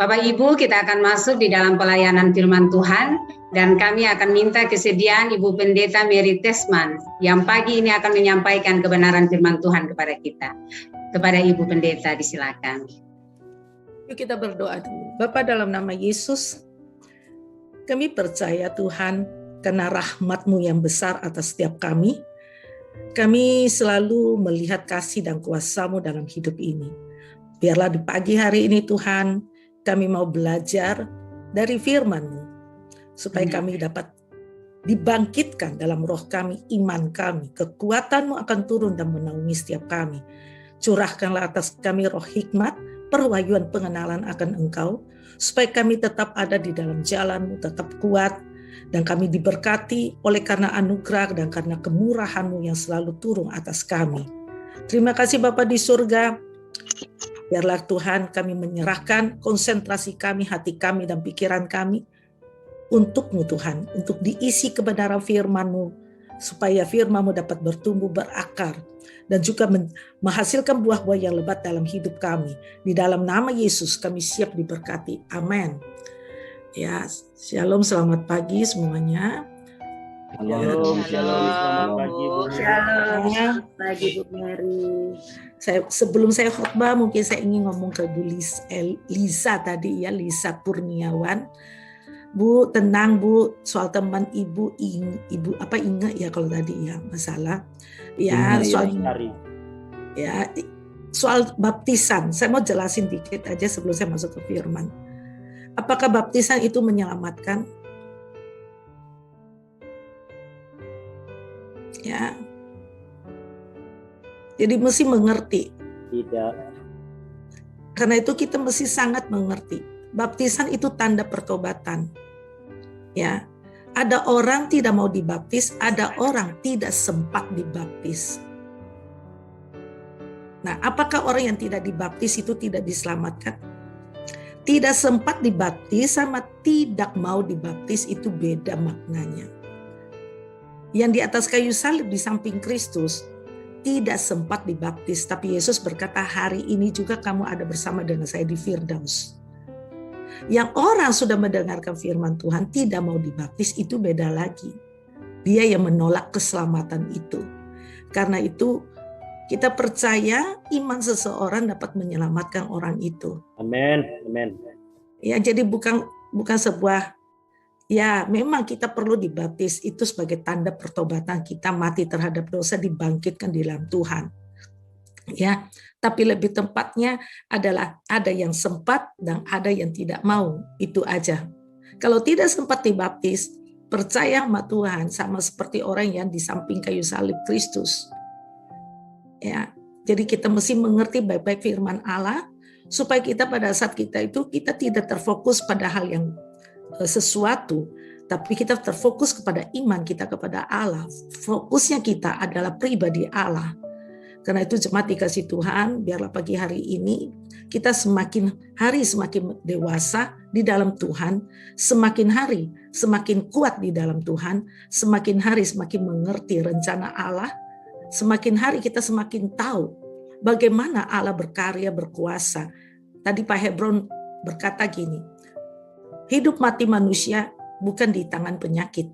Bapak Ibu, kita akan masuk di dalam pelayanan firman Tuhan dan kami akan minta kesediaan Ibu Pendeta Mary Tesman yang pagi ini akan menyampaikan kebenaran firman Tuhan kepada kita. Kepada Ibu Pendeta disilakan. Yuk kita berdoa dulu. Bapa, dalam nama Yesus, kami percaya Tuhan karena rahmat-Mu yang besar atas setiap kami. Kami selalu melihat kasih dan kuasa-Mu dalam hidup ini. Biarlah di pagi hari ini Tuhan, kami mau belajar dari firman-Mu, supaya kami dapat dibangkitkan dalam roh kami, iman kami. Kekuatan-Mu akan turun dan menaungi setiap kami. Curahkanlah atas kami roh hikmat, perwayuan pengenalan akan Engkau, supaya kami tetap ada di dalam jalan-Mu, tetap kuat, dan kami diberkati oleh karena anugerah dan karena kemurahan-Mu yang selalu turun atas kami. Terima kasih Bapa di surga. Biarlah Tuhan kami menyerahkan konsentrasi kami, hati kami dan pikiran kami untuk-Mu Tuhan, untuk diisi kebenaran firman-Mu, supaya firman-Mu dapat bertumbuh berakar dan juga menghasilkan buah-buah yang lebat dalam hidup kami. Di dalam nama Yesus kami siap diberkati. Amin. Ya, shalom, selamat pagi semuanya. Shalom, selamat pagi Bu. Shalom pagi Bu Mary. Sebelum saya khotbah, mungkin saya ingin ngomong ke Bu Lisa tadi ya, Lisa Kurniawan. Bu, tenang Bu, soal teman Ibu ingat ya kalau tadi ya masalah. Ya, soal baptisan. Saya mau jelasin dikit aja sebelum saya masuk ke firman. Apakah baptisan itu menyelamatkan? Ya. Jadi mesti mengerti. Tidak. Karena itu kita mesti sangat mengerti. Baptisan itu tanda pertobatan. Ya. Ada orang tidak mau dibaptis, ada orang tidak sempat dibaptis. Nah, apakah orang yang tidak dibaptis itu tidak diselamatkan? Tidak sempat dibaptis sama tidak mau dibaptis itu beda maknanya. Yang di atas kayu salib di samping Kristus tidak sempat dibaptis, tapi Yesus berkata, hari ini juga kamu ada bersama dengan saya di Firdaus. Yang orang sudah mendengarkan firman Tuhan tidak mau dibaptis itu beda lagi. Dia yang menolak keselamatan itu. Karena itu kita percaya iman seseorang dapat menyelamatkan orang itu. Amin, amin. Ya, jadi bukan sebuah, ya memang kita perlu dibaptis itu sebagai tanda pertobatan kita mati terhadap dosa, dibangkitkan di dalam Tuhan. Ya, tapi lebih tepatnya adalah ada yang sempat dan ada yang tidak mau, itu aja. Kalau tidak sempat dibaptis, percaya sama Tuhan sama seperti orang yang di samping kayu salib Kristus. Ya, jadi kita mesti mengerti baik-baik firman Allah supaya kita pada saat kita tidak terfokus pada hal yang sesuatu, tapi kita terfokus kepada iman kita kepada Allah. Fokusnya kita adalah pribadi Allah. Karena itu jemaat dikasih Tuhan, biarlah pagi hari ini kita semakin hari semakin dewasa di dalam Tuhan, semakin hari semakin kuat di dalam Tuhan, semakin hari semakin mengerti rencana Allah, semakin hari kita semakin tahu bagaimana Allah berkarya berkuasa. Tadi Pak Hebron berkata gini, hidup mati manusia bukan di tangan penyakit,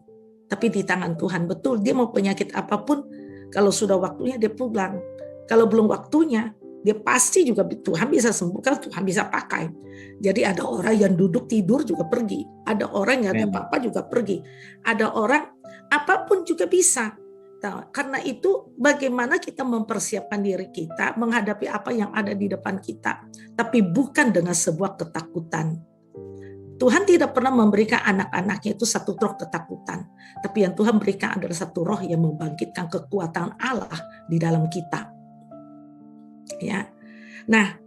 tapi di tangan Tuhan. Betul, dia mau penyakit apapun, kalau sudah waktunya dia pulang. Kalau belum waktunya, dia pasti juga Tuhan bisa sembuhkan, Tuhan bisa pakai. Jadi ada orang yang duduk tidur juga pergi. Ada orang yang ada apa-apa juga pergi. Ada orang apapun juga bisa. Nah, karena itu bagaimana kita mempersiapkan diri kita menghadapi apa yang ada di depan kita. Tapi bukan dengan sebuah ketakutan. Tuhan tidak pernah memberikan anak-anaknya itu satu roh ketakutan. Tapi yang Tuhan berikan adalah satu roh yang membangkitkan kekuatan Allah di dalam kita. Ya. Nah,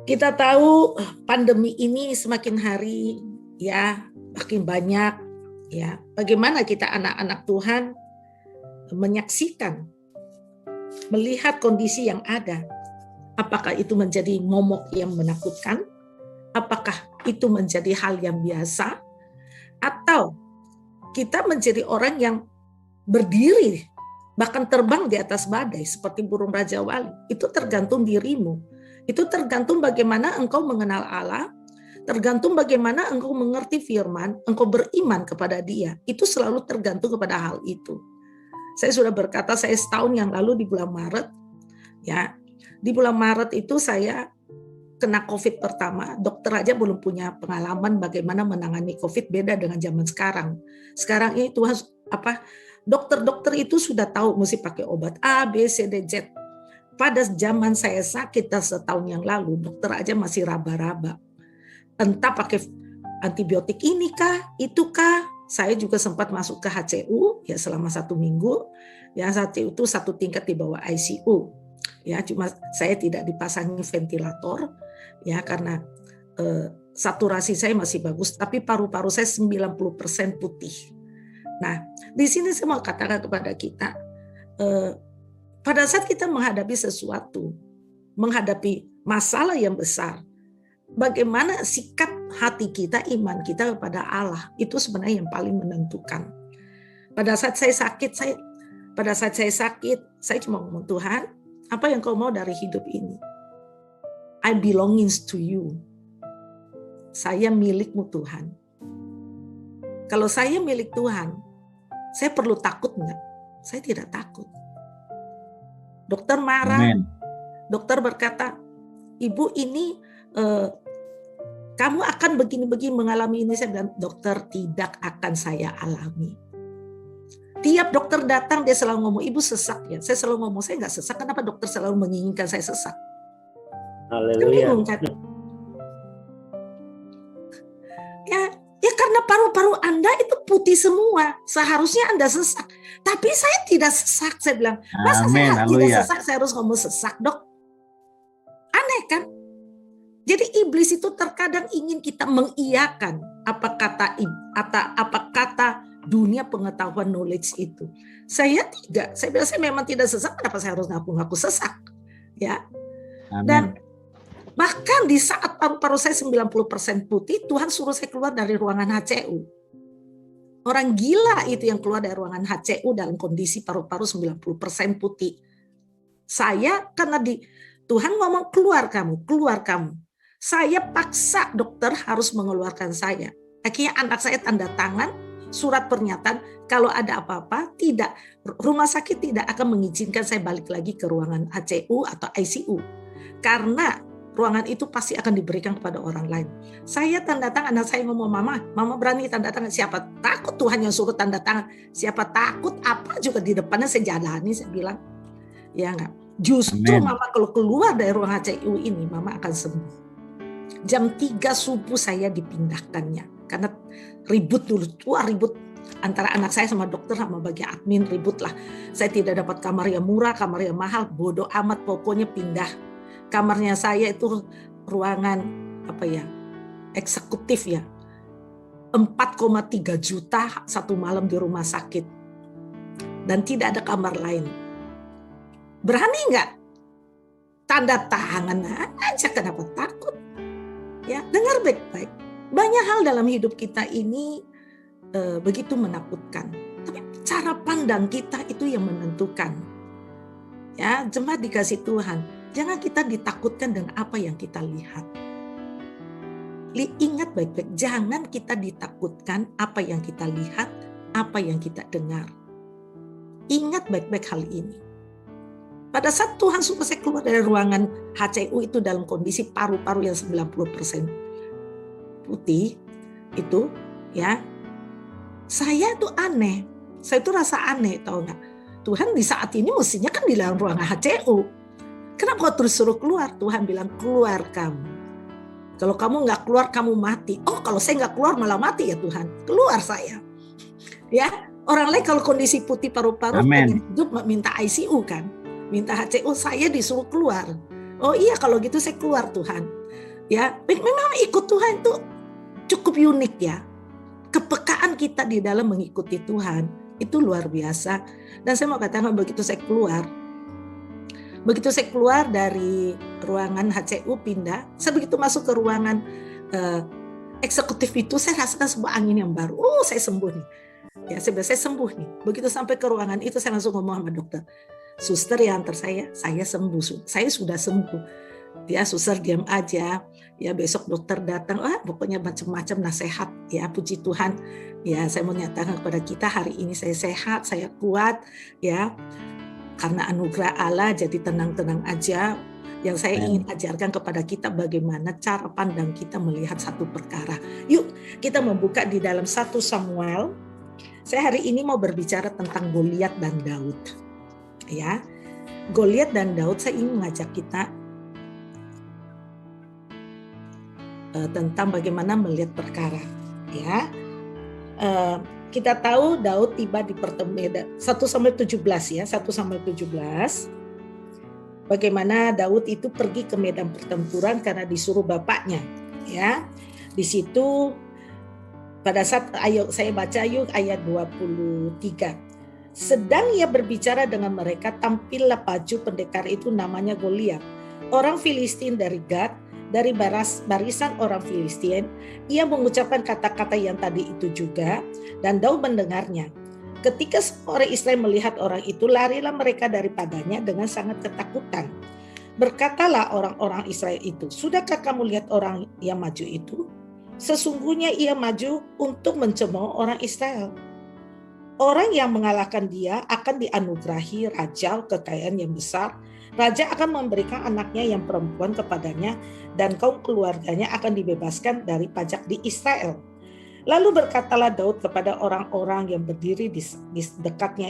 kita tahu pandemi ini semakin hari ya makin banyak ya. Bagaimana kita anak-anak Tuhan menyaksikan, melihat kondisi yang ada. Apakah itu menjadi momok yang menakutkan? Apakah itu menjadi hal yang biasa? Atau kita menjadi orang yang berdiri, bahkan terbang di atas badai seperti burung Raja Wali? Itu tergantung dirimu. Itu tergantung bagaimana engkau mengenal Allah, Tergantung bagaimana engkau mengerti firman, engkau beriman kepada Dia. Itu selalu tergantung kepada hal itu. Saya sudah berkata, saya setahun yang lalu di bulan Maret, ya, di bulan Maret itu saya kena COVID pertama. Dokter aja belum punya pengalaman bagaimana menangani COVID, beda dengan zaman sekarang. Sekarang ini Tuhan dokter-dokter itu sudah tahu mesti pakai obat A, B, C, D, Z. Pada zaman saya sakit setahun yang lalu, dokter aja masih raba-raba. Entah pakai antibiotik ini kah, itu kah. Saya juga sempat masuk ke HCU ya selama 1 minggu. Ya, HCU itu 1 tingkat di bawah ICU. Ya, cuma saya tidak dipasangi ventilator ya karena saturasi saya masih bagus, tapi paru-paru saya 90% putih. Nah, di sini saya mau katakan kepada kita, pada saat kita menghadapi sesuatu, menghadapi masalah yang besar, bagaimana sikap hati kita, iman kita kepada Allah, itu sebenarnya yang paling menentukan. Pada saat saya sakit, saya cuma ngomong, Tuhan, apa yang kau mau dari hidup ini? I belongings to you. Saya milikmu Tuhan. Kalau saya milik Tuhan, saya perlu takut enggak? Saya tidak takut. Dokter marah. Amen. Dokter berkata, Ibu ini kamu akan begini-begini mengalami ini. Saya bilang, dokter, tidak akan saya alami. Tiap dokter datang dia selalu ngomong, Ibu sesak ya. Saya selalu ngomong, saya nggak sesak. Kenapa dokter selalu menginginkan saya sesak? Haleluya. Kan? Ya karena paru-paru Anda itu putih semua. Seharusnya Anda sesak. Tapi saya tidak sesak. Saya bilang, masa saya tidak sesak, saya harus ngomong sesak, dok? Aneh kan? Jadi iblis itu terkadang ingin kita mengiyakan apa kata dunia pengetahuan knowledge itu. Saya tidak. Saya bilang saya memang tidak sesak. Kenapa saya harus ngaku-ngaku sesak? Ya. Amen. Dan bahkan di saat paru-paru saya 90% putih, Tuhan suruh saya keluar dari ruangan HCU. Orang gila itu yang keluar dari ruangan HCU dalam kondisi paru-paru 90% putih. Saya karena Tuhan ngomong keluar kamu. Saya paksa dokter harus mengeluarkan saya. Akhirnya anak saya tanda tangan surat pernyataan kalau ada apa-apa rumah sakit tidak akan mengizinkan saya balik lagi ke ruangan HCU atau ICU. Karena ruangan itu pasti akan diberikan kepada orang lain. Saya tanda tangan, anak saya ngomong, Mama berani tanda tangan. Siapa takut Tuhan yang suruh tanda tangan? Siapa takut apa juga di depannya saya jalani, saya bilang. Ya enggak. Justru Amen. Mama kalau keluar dari ruang HCU ini, Mama akan sembuh. Jam 3 subuh saya dipindahkannya. Karena ribut antara anak saya sama dokter sama bagian admin, ribut lah. Saya tidak dapat kamar yang murah, kamar yang mahal, bodoh amat, pokoknya pindah. Kamarnya saya itu ruangan eksekutif ya. 4,3 juta 1 malam di rumah sakit. Dan tidak ada kamar lain. Berani enggak? Tanda tangan aja, kenapa takut? Ya, dengar baik-baik. Banyak hal dalam hidup kita ini begitu menakutkan. Tapi cara pandang kita itu yang menentukan. Ya, jemaat dikasih Tuhan. Jangan kita ditakutkan dengan apa yang kita lihat. Ingat baik-baik, jangan kita ditakutkan apa yang kita lihat, apa yang kita dengar. Ingat baik-baik hal ini. Pada saat Tuhan suruh saya keluar dari ruangan HCU itu dalam kondisi paru-paru yang 90% putih itu, ya, saya itu aneh. Saya itu rasa aneh, tahu nggak? Tuhan di saat ini mestinya kan di dalam ruangan HCU. Kenapa kau terus suruh keluar? Tuhan bilang keluar kamu. Kalau kamu nggak keluar kamu mati. Oh, kalau saya nggak keluar malah mati ya Tuhan. Keluar saya. Ya, orang lain kalau kondisi putih paru-paru hidup minta ICU kan. Minta HCU, saya disuruh keluar. Oh iya, kalau gitu saya keluar Tuhan. Ya, memang ikut Tuhan itu cukup unik ya. Kepekaan kita di dalam mengikuti Tuhan itu luar biasa. Dan saya mau katakan begitu saya keluar dari ruangan HCU pindah, saya begitu masuk ke ruangan eksekutif itu, saya rasakan sebuah angin yang baru. Oh, saya sembuh nih. Ya, saya sembuh nih. Begitu sampai ke ruangan itu, saya langsung ngomong sama dokter. Suster yang antar saya sembuh. Saya sudah sembuh. Dia suster diam aja. Ya besok dokter datang, pokoknya macam-macam nasihat. Ya puji Tuhan. Ya saya mau nyatakan kepada kita hari ini saya sehat, saya kuat. Ya karena anugerah Allah, jadi tenang-tenang aja. Yang saya ingin ajarkan kepada kita bagaimana cara pandang kita melihat satu perkara. Yuk kita membuka di dalam 1 Samuel. Saya hari ini mau berbicara tentang Goliat dan Daud. Ya, Goliat dan Daud, saya ingin mengajak kita tentang bagaimana melihat perkara. Ya, kita tahu Daud tiba di pertemuan 1 Samuel 17 ya, 1 Samuel 17. Bagaimana Daud itu pergi ke medan pertempuran karena disuruh bapaknya. Ya, di situ pada saat saya baca ayat 23. Sedang ia berbicara dengan mereka, tampillah baju pendekar itu namanya Goliat, orang Filistin dari Gad, dari barisan orang Filistin. Ia mengucapkan kata-kata yang tadi itu juga, dan Daud mendengarnya. Ketika orang Israel melihat orang itu, larilah mereka daripadanya dengan sangat ketakutan. Berkatalah orang-orang Israel itu, sudahkah kamu lihat orang yang maju itu? Sesungguhnya ia maju untuk mencemooh orang Israel. Orang yang mengalahkan dia akan dianugerahi raja kekayaan yang besar. Raja akan memberikan anaknya yang perempuan kepadanya, dan kaum keluarganya akan dibebaskan dari pajak di Israel. Lalu berkatalah Daud kepada orang-orang yang berdiri di dekatnya,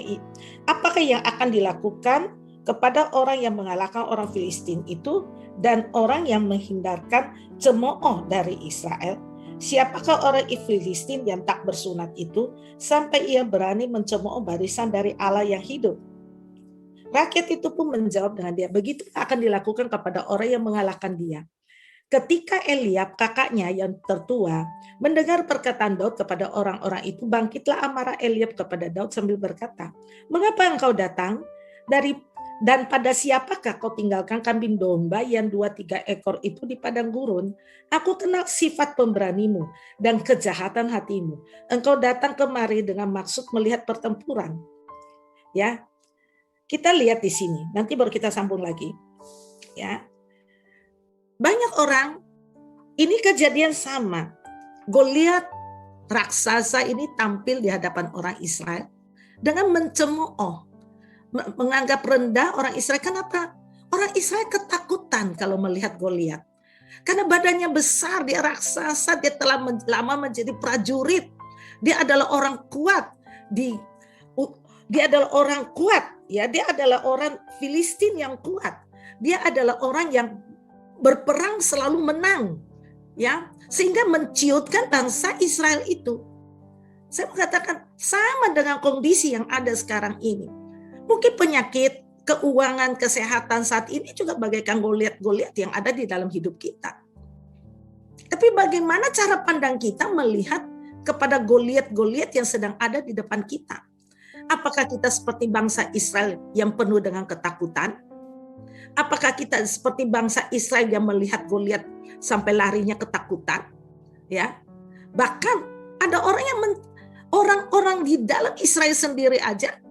apakah yang akan dilakukan kepada orang yang mengalahkan orang Filistin itu dan orang yang menghindarkan cemooh dari Israel? Siapakah orang Filistin yang tak bersunat itu sampai ia berani mencemooh barisan dari Allah yang hidup? Rakyat itu pun menjawab dengan dia, begitu akan dilakukan kepada orang yang mengalahkan dia. Ketika Eliab kakaknya yang tertua mendengar perkataan Daud kepada orang-orang itu, bangkitlah amarah Eliab kepada Daud sambil berkata, mengapa engkau datang dan pada siapakah kau tinggalkan kambing domba yang 2-3 ekor itu di padang gurun? Aku kenal sifat pemberanimu dan kejahatan hatimu. Engkau datang kemari dengan maksud melihat pertempuran. Ya, kita lihat di sini. Nanti baru kita sambung lagi. Ya, banyak orang ini kejadian sama. Goliat raksasa ini tampil di hadapan orang Israel dengan mencemooh, menganggap rendah orang Israel. Kenapa? Orang Israel ketakutan kalau melihat Goliat. Karena badannya besar, dia raksasa, dia telah lama menjadi prajurit. Dia adalah orang kuat. Dia adalah orang kuat, ya. Dia adalah orang Filistin yang kuat. Dia adalah orang yang berperang selalu menang, ya. Sehingga menciutkan bangsa Israel itu. Saya mengatakan sama dengan kondisi yang ada sekarang ini. Mungkin penyakit, keuangan, kesehatan saat ini juga bagaikan Goliat-Goliat yang ada di dalam hidup kita. Tapi bagaimana cara pandang kita melihat kepada Goliat-Goliat yang sedang ada di depan kita? Apakah kita seperti bangsa Israel yang penuh dengan ketakutan? Apakah kita seperti bangsa Israel yang melihat Goliat sampai larinya ketakutan? Ya, bahkan ada orang-orang di dalam Israel sendiri aja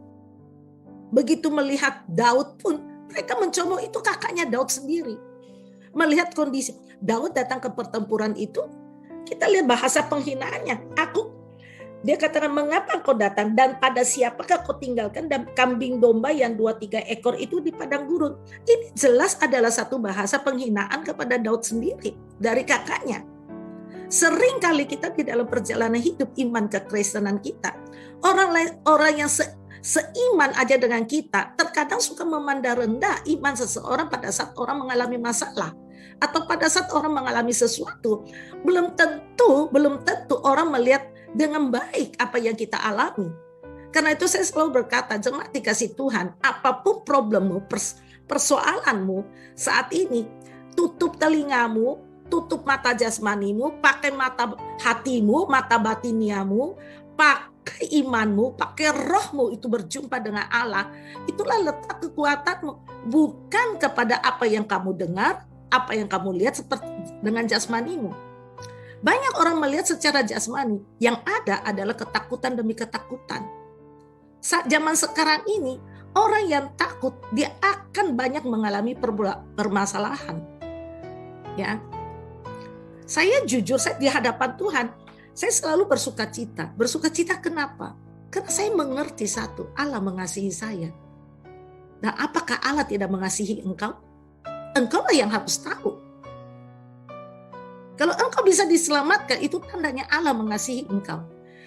begitu melihat Daud pun mereka mencemooh, itu kakaknya Daud sendiri. Melihat kondisi Daud datang ke pertempuran itu, kita lihat bahasa penghinaannya. Dia katakan, mengapa kau datang dan pada siapakah kau tinggalkan dan kambing domba yang 2-3 ekor itu di padang gurun? Ini jelas adalah satu bahasa penghinaan kepada Daud sendiri dari kakaknya. Sering kali kita di dalam perjalanan hidup iman kekristenan kita, orang yang seiman aja dengan kita, terkadang suka memandang rendah iman seseorang pada saat orang mengalami masalah atau pada saat orang mengalami sesuatu. Belum tentu orang melihat dengan baik apa yang kita alami. Karena itu saya selalu berkata, jemaat dikasih Tuhan, apapun problemmu, persoalanmu saat ini, tutup telingamu, tutup mata jasmanimu, pakai mata hatimu, mata batiniamu, pakai imanmu, pakai rohmu itu berjumpa dengan Allah. Itulah letak kekuatanmu, bukan kepada apa yang kamu dengar, apa yang kamu lihat seperti dengan jasmanimu. Banyak orang melihat secara jasmani, yang ada adalah ketakutan demi ketakutan. Saat zaman sekarang ini, orang yang takut dia akan banyak mengalami permasalahan. Ya. Saya jujur, saya di hadapan Tuhan, saya selalu bersuka cita. Bersuka cita kenapa? Karena saya mengerti satu, Allah mengasihi saya. Nah, apakah Allah tidak mengasihi engkau? Engkaulah yang harus tahu. Kalau engkau bisa diselamatkan, itu tandanya Allah mengasihi engkau.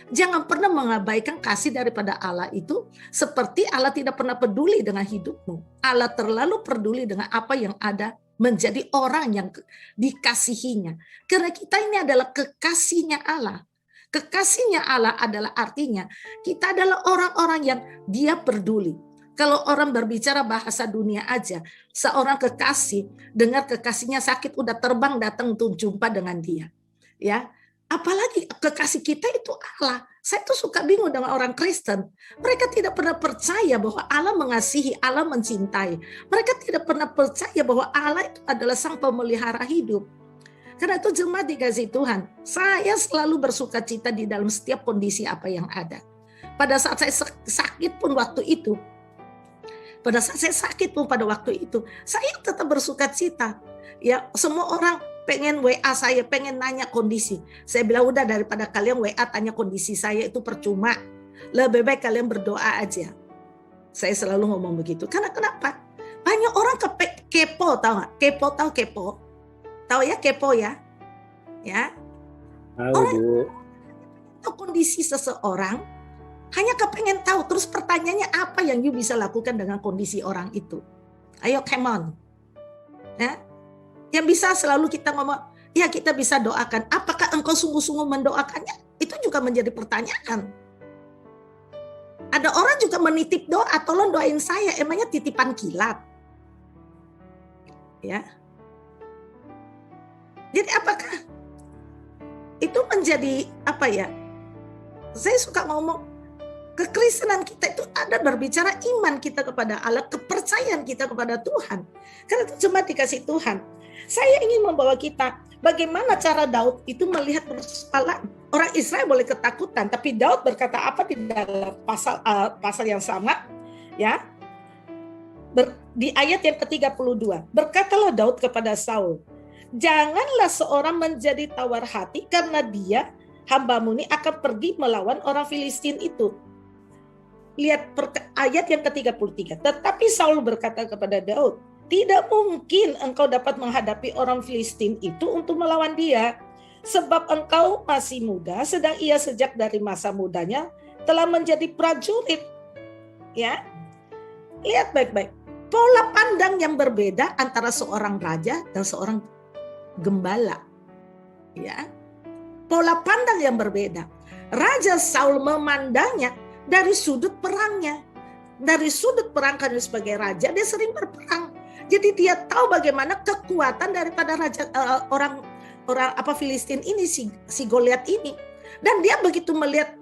Jangan pernah mengabaikan kasih daripada Allah itu, seperti Allah tidak pernah peduli dengan hidupmu. Allah terlalu peduli dengan apa yang ada, menjadi orang yang dikasihinya. Karena kita ini adalah kekasihnya Allah. Kekasihnya Allah adalah artinya kita adalah orang-orang yang dia peduli. Kalau orang berbicara bahasa dunia aja, seorang kekasih dengar kekasihnya sakit udah terbang datang untuk jumpa dengan dia. Ya, apalagi kekasih kita itu Allah. Saya tuh suka bingung dengan orang Kristen. Mereka tidak pernah percaya bahwa Allah mengasihi, Allah mencintai. Mereka tidak pernah percaya bahwa Allah itu adalah sang pemelihara hidup. Karena itu jemaat dikasih Tuhan, saya selalu bersuka cita di dalam setiap kondisi apa yang ada. Pada saat saya sakit pun waktu itu, pada waktu itu, saya tetap bersuka cita. Ya, semua orang pengen WA saya, pengen nanya kondisi. Saya bilang udah, daripada kalian WA tanya kondisi saya itu percuma. Lebih baik kalian berdoa aja. Saya selalu ngomong begitu. Karena kenapa? Banyak orang kepo, tahu nggak? Kepo. Tahu ya kepo ya? Ya. Tahu, orang Bu. tahu kondisi seseorang, hanya kepengen tahu. Terus pertanyaannya apa yang you bisa lakukan dengan kondisi orang itu? Ayo, come on. Ya. Yang bisa selalu kita ngomong, ya kita bisa doakan. Apakah engkau sungguh-sungguh mendoakannya? Itu juga menjadi pertanyaan. Ada orang juga menitip doa, tolong doain saya. Emangnya titipan kilat? Ya. Jadi apakah itu menjadi apa ya? Saya suka ngomong, kekristenan kita itu ada berbicara iman kita kepada Allah, kepercayaan kita kepada Tuhan. Karena itu jemaat dikasih Tuhan. Saya ingin membawa kita bagaimana cara Daud itu melihat persoalan. Orang Israel boleh ketakutan, tapi Daud berkata apa di dalam pasal yang sama? Ya, di ayat yang ke-32. Berkatalah Daud kepada Saul, janganlah seorang menjadi tawar hati karena dia, hambamu ini akan pergi melawan orang Filistin itu. Lihat ayat yang ke-33. Tetapi Saul berkata kepada Daud, tidak mungkin engkau dapat menghadapi orang Filistin itu untuk melawan dia. Sebab engkau masih muda, sedang ia sejak dari masa mudanya telah menjadi prajurit. Ya, lihat baik-baik. Pola pandang yang berbeda antara seorang raja dan seorang gembala. Ya, pola pandang yang berbeda. Raja Saul memandangnya dari sudut perangnya. Dari sudut perang, karena sebagai raja dia sering berperang. Jadi dia tahu bagaimana kekuatan daripada raja orang Filistin ini, si Goliat ini. Dan dia begitu melihat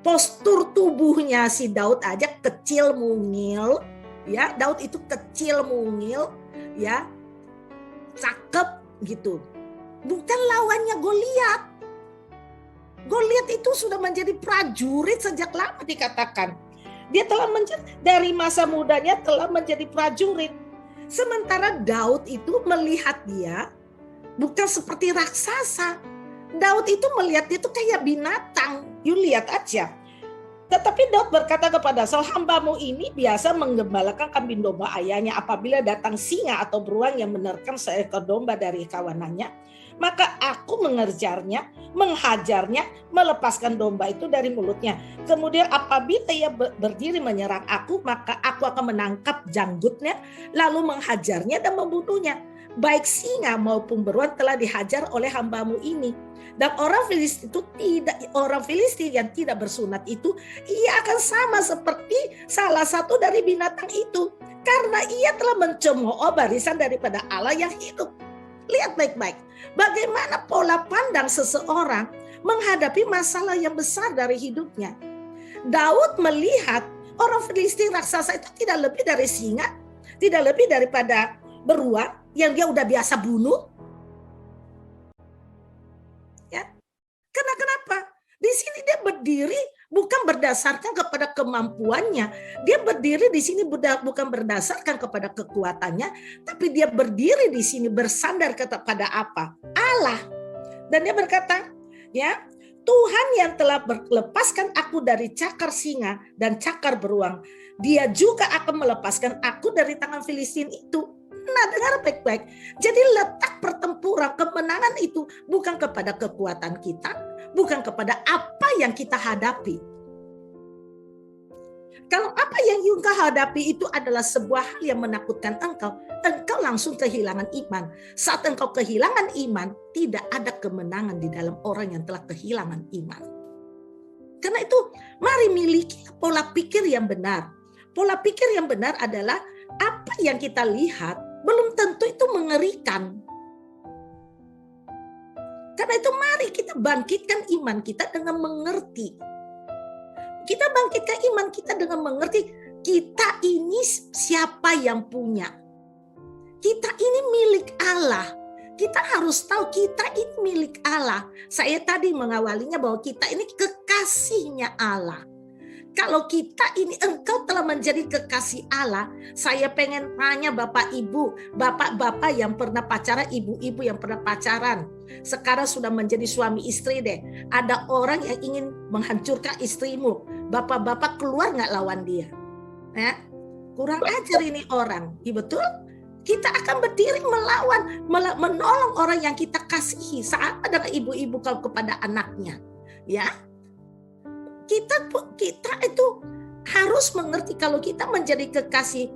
postur tubuhnya si Daud aja kecil mungil, ya. Daud itu kecil mungil, ya. Cakep gitu. Bukan lawannya Goliat. Goliat itu sudah menjadi prajurit sejak lama dikatakan. Dia telah dari masa mudanya telah menjadi prajurit. Sementara Daud itu melihat dia bukan seperti raksasa. Daud itu melihat dia itu kayak binatang. You lihat aja. Tetapi Daud berkata kepada Saul, hambamu ini biasa menggembalakan kambing domba ayahnya. Apabila datang singa atau beruang yang menerkam seekor domba dari kawanannya, maka aku mengejarnya, menghajarnya, melepaskan domba itu dari mulutnya. Kemudian apabila ia berdiri menyerang aku, maka aku akan menangkap janggutnya, lalu menghajarnya dan membunuhnya. Baik singa maupun beruang telah dihajar oleh hambamu ini. Dan orang Filistin yang tidak bersunat itu, ia akan sama seperti salah satu dari binatang itu, karena ia telah mencemooh barisan daripada Allah yang hidup. Lihat baik-baik, bagaimana pola pandang seseorang menghadapi masalah yang besar dari hidupnya. Daud melihat orang Filistin raksasa itu tidak lebih dari singa, tidak lebih daripada beruang yang dia udah biasa bunuh. Ya, karena kenapa? Di sini dia berdiri bukan berdasarkan kepada kemampuannya. Dia berdiri di sini bukan berdasarkan kepada kekuatannya, tapi dia berdiri di sini bersandar kepada apa? Allah. Dan dia berkata, ya, Tuhan yang telah melepaskan aku dari cakar singa dan cakar beruang, dia juga akan melepaskan aku dari tangan Filistin itu. Nah, dengar baik-baik. Jadi letak pertempuran kemenangan itu bukan kepada kekuatan kita, bukan kepada apa yang kita hadapi. Kalau apa yang engkau hadapi itu adalah sebuah hal yang menakutkan engkau langsung kehilangan iman. Saat engkau kehilangan iman, tidak ada kemenangan di dalam orang yang telah kehilangan iman. Karena itu, mari miliki pola pikir yang benar. Pola pikir yang benar adalah apa yang kita lihat belum tentu itu mengerikan. Karena itu mari kita bangkitkan iman kita dengan mengerti. Kita bangkitkan iman kita dengan mengerti kita ini siapa yang punya. Kita ini milik Allah. Kita harus tahu kita ini milik Allah. Saya tadi mengawalinya bahwa kita ini kekasihnya Allah. Kalau kita ini engkau telah menjadi kekasih Allah, saya pengen tanya Bapak Ibu, Bapak-bapak yang pernah pacaran, ibu-ibu yang pernah pacaran, sekarang sudah menjadi suami istri deh. Ada orang yang ingin menghancurkan istrimu, Bapak-bapak keluar nggak lawan dia? Ya, kurang ajar ini orang, ya, betul? Kita akan berdiri melawan, menolong orang yang kita kasihi. Sama dengan ibu-ibu kalau kepada anaknya, ya. Kita itu harus mengerti kalau kita menjadi kekasih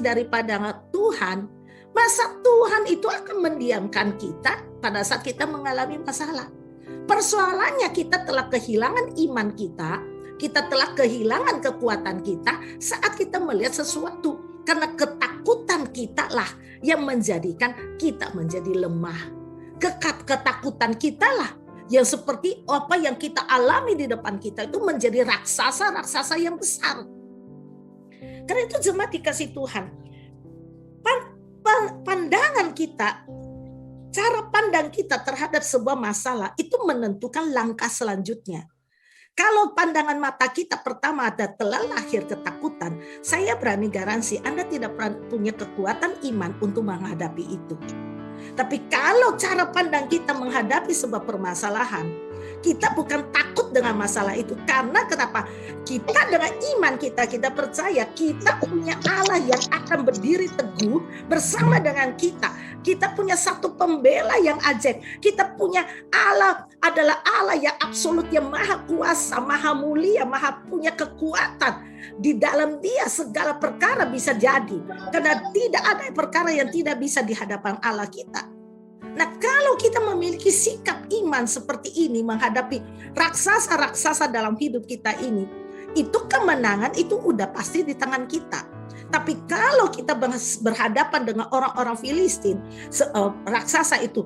daripada Tuhan, masa Tuhan itu akan mendiamkan kita pada saat kita mengalami masalah. Persoalannya kita telah kehilangan iman kita telah kehilangan kekuatan kita saat kita melihat sesuatu. Karena ketakutan kita lah yang menjadikan kita menjadi lemah. Ketakutan kita lah yang seperti apa yang kita alami di depan kita itu menjadi raksasa yang besar. Karena itu jemaat dikasih Tuhan, pandangan kita, cara pandang kita terhadap sebuah masalah itu menentukan langkah selanjutnya. Kalau pandangan mata kita pertama telah lahir ketakutan, saya berani garansi Anda tidak punya kekuatan iman untuk menghadapi itu. Tapi kalau cara pandang kita menghadapi sebuah permasalahan, kita bukan takut dengan masalah itu. Karena kenapa? Kita dengan iman kita percaya kita punya Allah yang akan berdiri teguh bersama dengan kita. Kita punya satu pembela yang ajaib. Kita punya Allah adalah Allah yang absolut, yang maha kuasa, maha mulia, maha punya kekuatan. Di dalam dia segala perkara bisa jadi. Karena tidak ada perkara yang tidak bisa di hadapan Allah kita. Nah, kalau kita memiliki sikap iman seperti ini menghadapi raksasa-raksasa dalam hidup kita ini, itu kemenangan itu udah pasti di tangan kita. Tapi kalau kita berhadapan dengan orang-orang Filistin, raksasa itu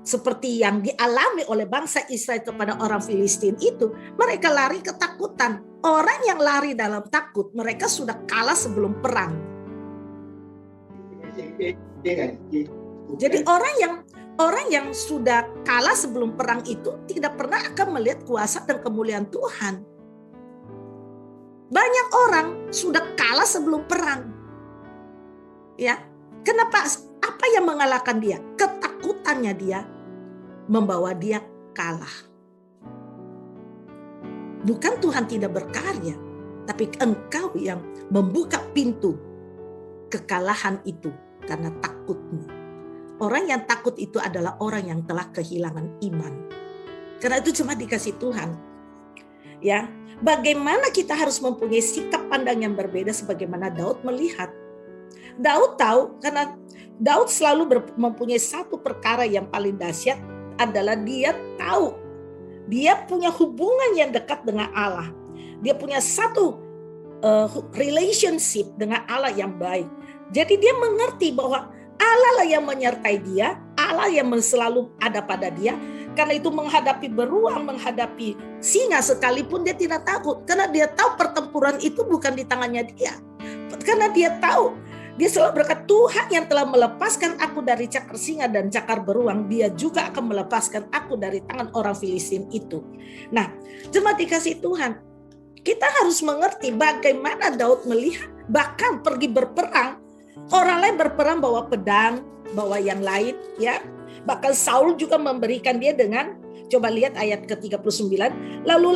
seperti yang dialami oleh bangsa Israel kepada orang Filistin itu, mereka lari ketakutan. Orang yang lari dalam takut, mereka sudah kalah sebelum perang. Jadi orang yang sudah kalah sebelum perang itu tidak pernah akan melihat kuasa dan kemuliaan Tuhan. Banyak orang sudah kalah sebelum perang. Ya, kenapa? Apa yang mengalahkan dia? Ketakutannya dia membawa dia kalah. Bukan Tuhan tidak berkarya, tapi engkau yang membuka pintu kekalahan itu karena takutmu. Orang yang takut itu adalah orang yang telah kehilangan iman. Karena itu cuma dikasih Tuhan. Ya, bagaimana kita harus mempunyai sikap pandang yang berbeda sebagaimana Daud melihat. Daud tahu, karena Daud selalu mempunyai satu perkara yang paling dahsyat adalah dia tahu. Dia punya hubungan yang dekat dengan Allah. Dia punya satu relationship dengan Allah yang baik. Jadi dia mengerti bahwa Allah lah yang menyertai dia, Allah yang selalu ada pada dia. Karena itu menghadapi beruang, menghadapi singa sekalipun dia tidak takut. Karena dia tahu pertempuran itu bukan di tangannya dia. Karena dia tahu, dia selalu berkata, Tuhan yang telah melepaskan aku dari cakar singa dan cakar beruang, dia juga akan melepaskan aku dari tangan orang Filistin itu. Nah, jemaat dikasih Tuhan, kita harus mengerti bagaimana Daud melihat, bahkan pergi berperang, Orang lain berperang bawa pedang, bawa yang lain, ya. Bahkan Saul juga memberikan dia dengan, coba lihat ayat ke-39, lalu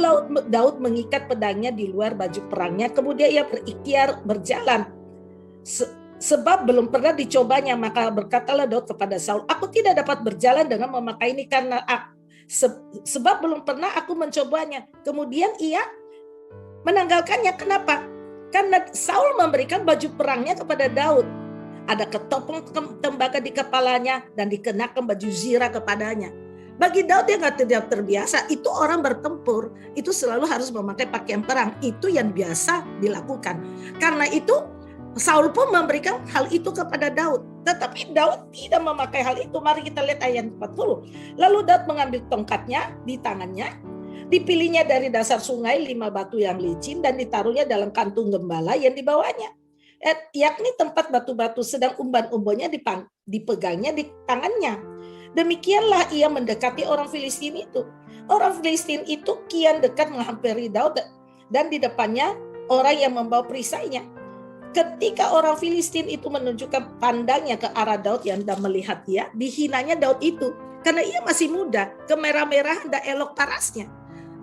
Daud mengikat pedangnya di luar baju perangnya, kemudian ia berikhtiar berjalan. Sebab belum pernah dicobanya, maka berkatalah Daud kepada Saul, aku tidak dapat berjalan dengan memakai ini karena sebab belum pernah aku mencobanya. Kemudian ia menanggalkannya. Kenapa? Karena Saul memberikan baju perangnya kepada Daud. Ada ketopong tembaga di kepalanya dan dikenakan baju zirah kepadanya. Bagi Daud yang tidak terbiasa, itu orang bertempur, itu selalu harus memakai pakaian perang. Itu yang biasa dilakukan. Karena itu Saul pun memberikan hal itu kepada Daud. Tetapi Daud tidak memakai hal itu. Mari kita lihat ayat 40. Lalu Daud mengambil tongkatnya di tangannya, dipilihnya dari dasar sungai 5 batu yang licin dan ditaruhnya dalam kantung gembala yang dibawanya. Yakni tempat batu-batu, sedang umban-umbannya dipegangnya di tangannya. Demikianlah ia mendekati orang Filistin itu. Orang Filistin itu kian dekat menghampiri Daud dan di depannya orang yang membawa perisainya. Ketika orang Filistin itu menunjukkan pandangnya ke arah Daud yang hendak melihat dia, dihinanya Daud itu karena ia masih muda, kemerah-merahan dan elok parasnya.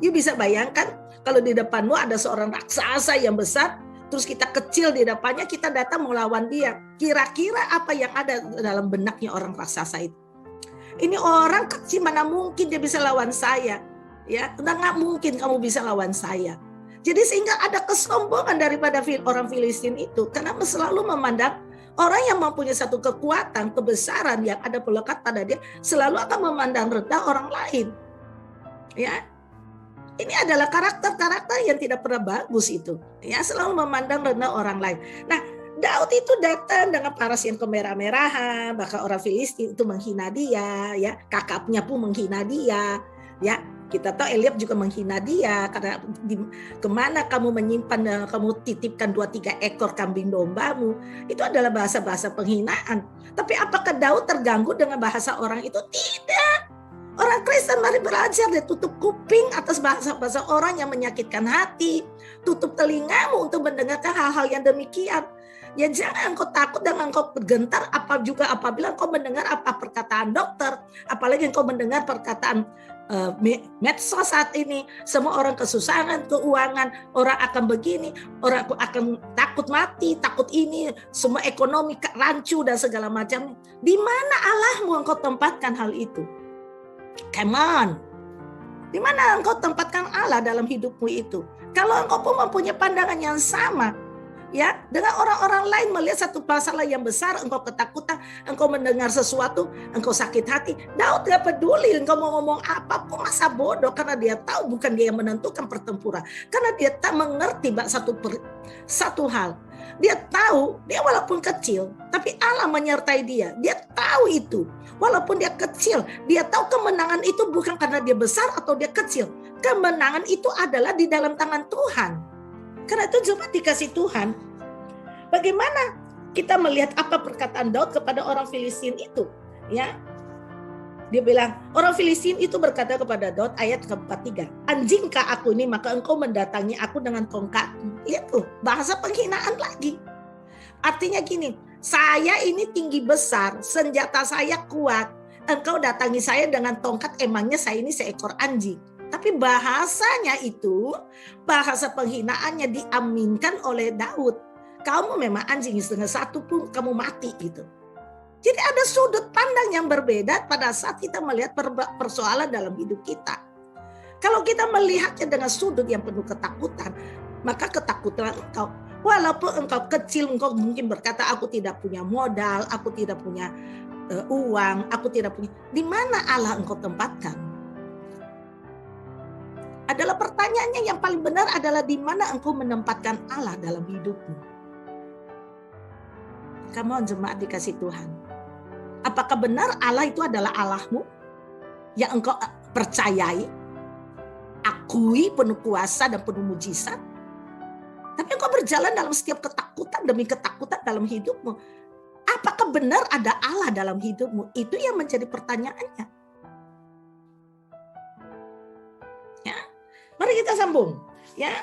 You bisa bayangkan kalau di depanmu ada seorang raksasa yang besar, terus kita kecil di depannya, kita datang melawan dia. Kira-kira apa yang ada dalam benaknya orang raksasa itu? Ini orang kecil, mana mungkin dia bisa lawan saya? Ya, udah nggak mungkin kamu bisa lawan saya. Jadi sehingga ada kesombongan daripada orang Filistin itu, karena selalu memandang orang yang mempunyai satu kekuatan, kebesaran yang ada pelekat pada dia, selalu akan memandang rendah orang lain. Ya, ini adalah karakter-karakter yang tidak pernah bagus itu. Ya, selalu memandang rendah orang lain. Nah, Daud itu datang dengan paras yang kemerah-merahan, bahkan orang Filistin itu menghina dia, ya, kakaknya pun menghina dia, ya. Kita tahu Eliab juga menghina dia karena kemana kamu menyimpan, kamu titipkan 2-3 ekor kambing dombamu. Itu adalah bahasa-bahasa penghinaan. Tapi apakah Daud terganggu dengan bahasa orang itu? Tidak. Orang Kristen mari belajar deh, tutup kuping atas bahasa-bahasa orang yang menyakitkan hati. Tutup telingamu untuk mendengarkan hal-hal yang demikian. Ya jangan engkau takut dan engkau gentar apabila engkau mendengar apa perkataan dokter. Apalagi engkau mendengar perkataan medsos saat ini. Semua orang kesusahan, keuangan, orang akan begini, orang akan takut mati, takut ini, semua ekonomi rancu dan segala macam. Di mana Allahmu engkau tempatkan hal itu? Come on. Di mana engkau tempatkan Allah dalam hidupmu itu? Kalau engkau pun mempunyai pandangan yang sama, ya, dengan orang-orang lain melihat satu masalah yang besar, engkau ketakutan, engkau mendengar sesuatu, engkau sakit hati. Daud gak peduli engkau mau ngomong apapun, masa bodoh, karena dia tahu bukan dia yang menentukan pertempuran. Karena dia tak mengerti satu hal. Dia tahu, dia walaupun kecil, tapi Allah menyertai dia. Dia tahu itu. Walaupun dia kecil, dia tahu kemenangan itu bukan karena dia besar atau dia kecil. Kemenangan itu adalah di dalam tangan Tuhan. Karena itu jemaat dikasih Tuhan. Bagaimana kita melihat apa perkataan Daud kepada orang Filistin itu? Ya, dia bilang, orang Filistin itu berkata kepada Daud, ayat ke-43, anjingkah aku ini, maka engkau mendatangi aku dengan tongkat. Itu bahasa penghinaan lagi. Artinya gini, saya ini tinggi besar, senjata saya kuat, engkau datangi saya dengan tongkat, emangnya saya ini seekor anjing. Tapi bahasanya itu, bahasa penghinaannya diaminkan oleh Daud. Kamu memang anjing, setengah satu pun kamu mati gitu. Jadi ada sudut pandang yang berbeda pada saat kita melihat persoalan dalam hidup kita. Kalau kita melihatnya dengan sudut yang penuh ketakutan, maka ketakutan engkau, walaupun engkau kecil, engkau mungkin berkata, aku tidak punya modal, aku tidak punya uang, aku tidak punya. Di mana Allah engkau tempatkan? Adalah pertanyaannya yang paling benar adalah di mana engkau menempatkan Allah dalam hidupmu. Come on, jemaat dikasih Tuhan. Apakah benar Allah itu adalah Allahmu yang engkau percayai, akui penuh kuasa dan penuh mujizat? Tapi engkau berjalan dalam setiap ketakutan demi ketakutan dalam hidupmu. Apakah benar ada Allah dalam hidupmu? Itu yang menjadi pertanyaannya. Mari kita sambung, ya.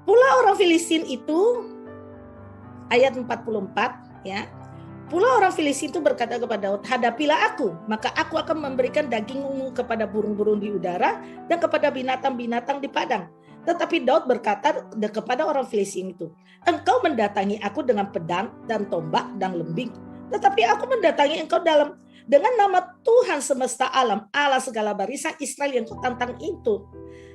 Pula orang Filistin itu ayat 44 ya. Pula orang Filistin itu berkata kepada Daud, hadapilah aku, maka aku akan memberikan dagingmu kepada burung-burung di udara dan kepada binatang-binatang di padang. Tetapi Daud berkata kepada orang Filistin itu, engkau mendatangi aku dengan pedang dan tombak dan lembing, tetapi aku mendatangi engkau dengan nama Tuhan semesta alam, Allah segala barisan Israel yang kau tantang itu.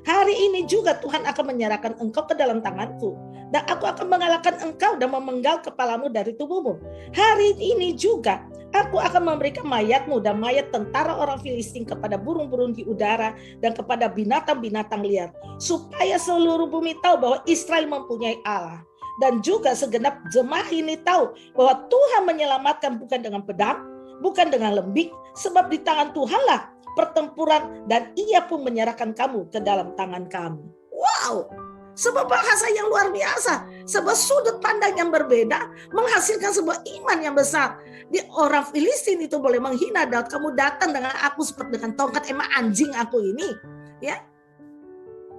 Hari ini juga Tuhan akan menyerahkan engkau ke dalam tanganku, dan aku akan mengalahkan engkau dan memenggal kepalamu dari tubuhmu. Hari ini juga aku akan memberikan mayatmu dan mayat tentara orang Filistin kepada burung-burung di udara dan kepada binatang-binatang liar, supaya seluruh bumi tahu bahwa Israel mempunyai Allah. Dan juga segenap jemaah ini tahu bahwa Tuhan menyelamatkan bukan dengan pedang, bukan dengan lembing, sebab di tangan Tuhanlah pertempuran dan ia pun menyerahkan kamu ke dalam tangan kami. Wow, sebuah bahasa yang luar biasa, sebuah sudut pandang yang berbeda menghasilkan sebuah iman yang besar. Di orang Filistin itu boleh menghina Daud, kamu datang dengan aku seperti dengan tongkat, emang anjing aku ini, ya.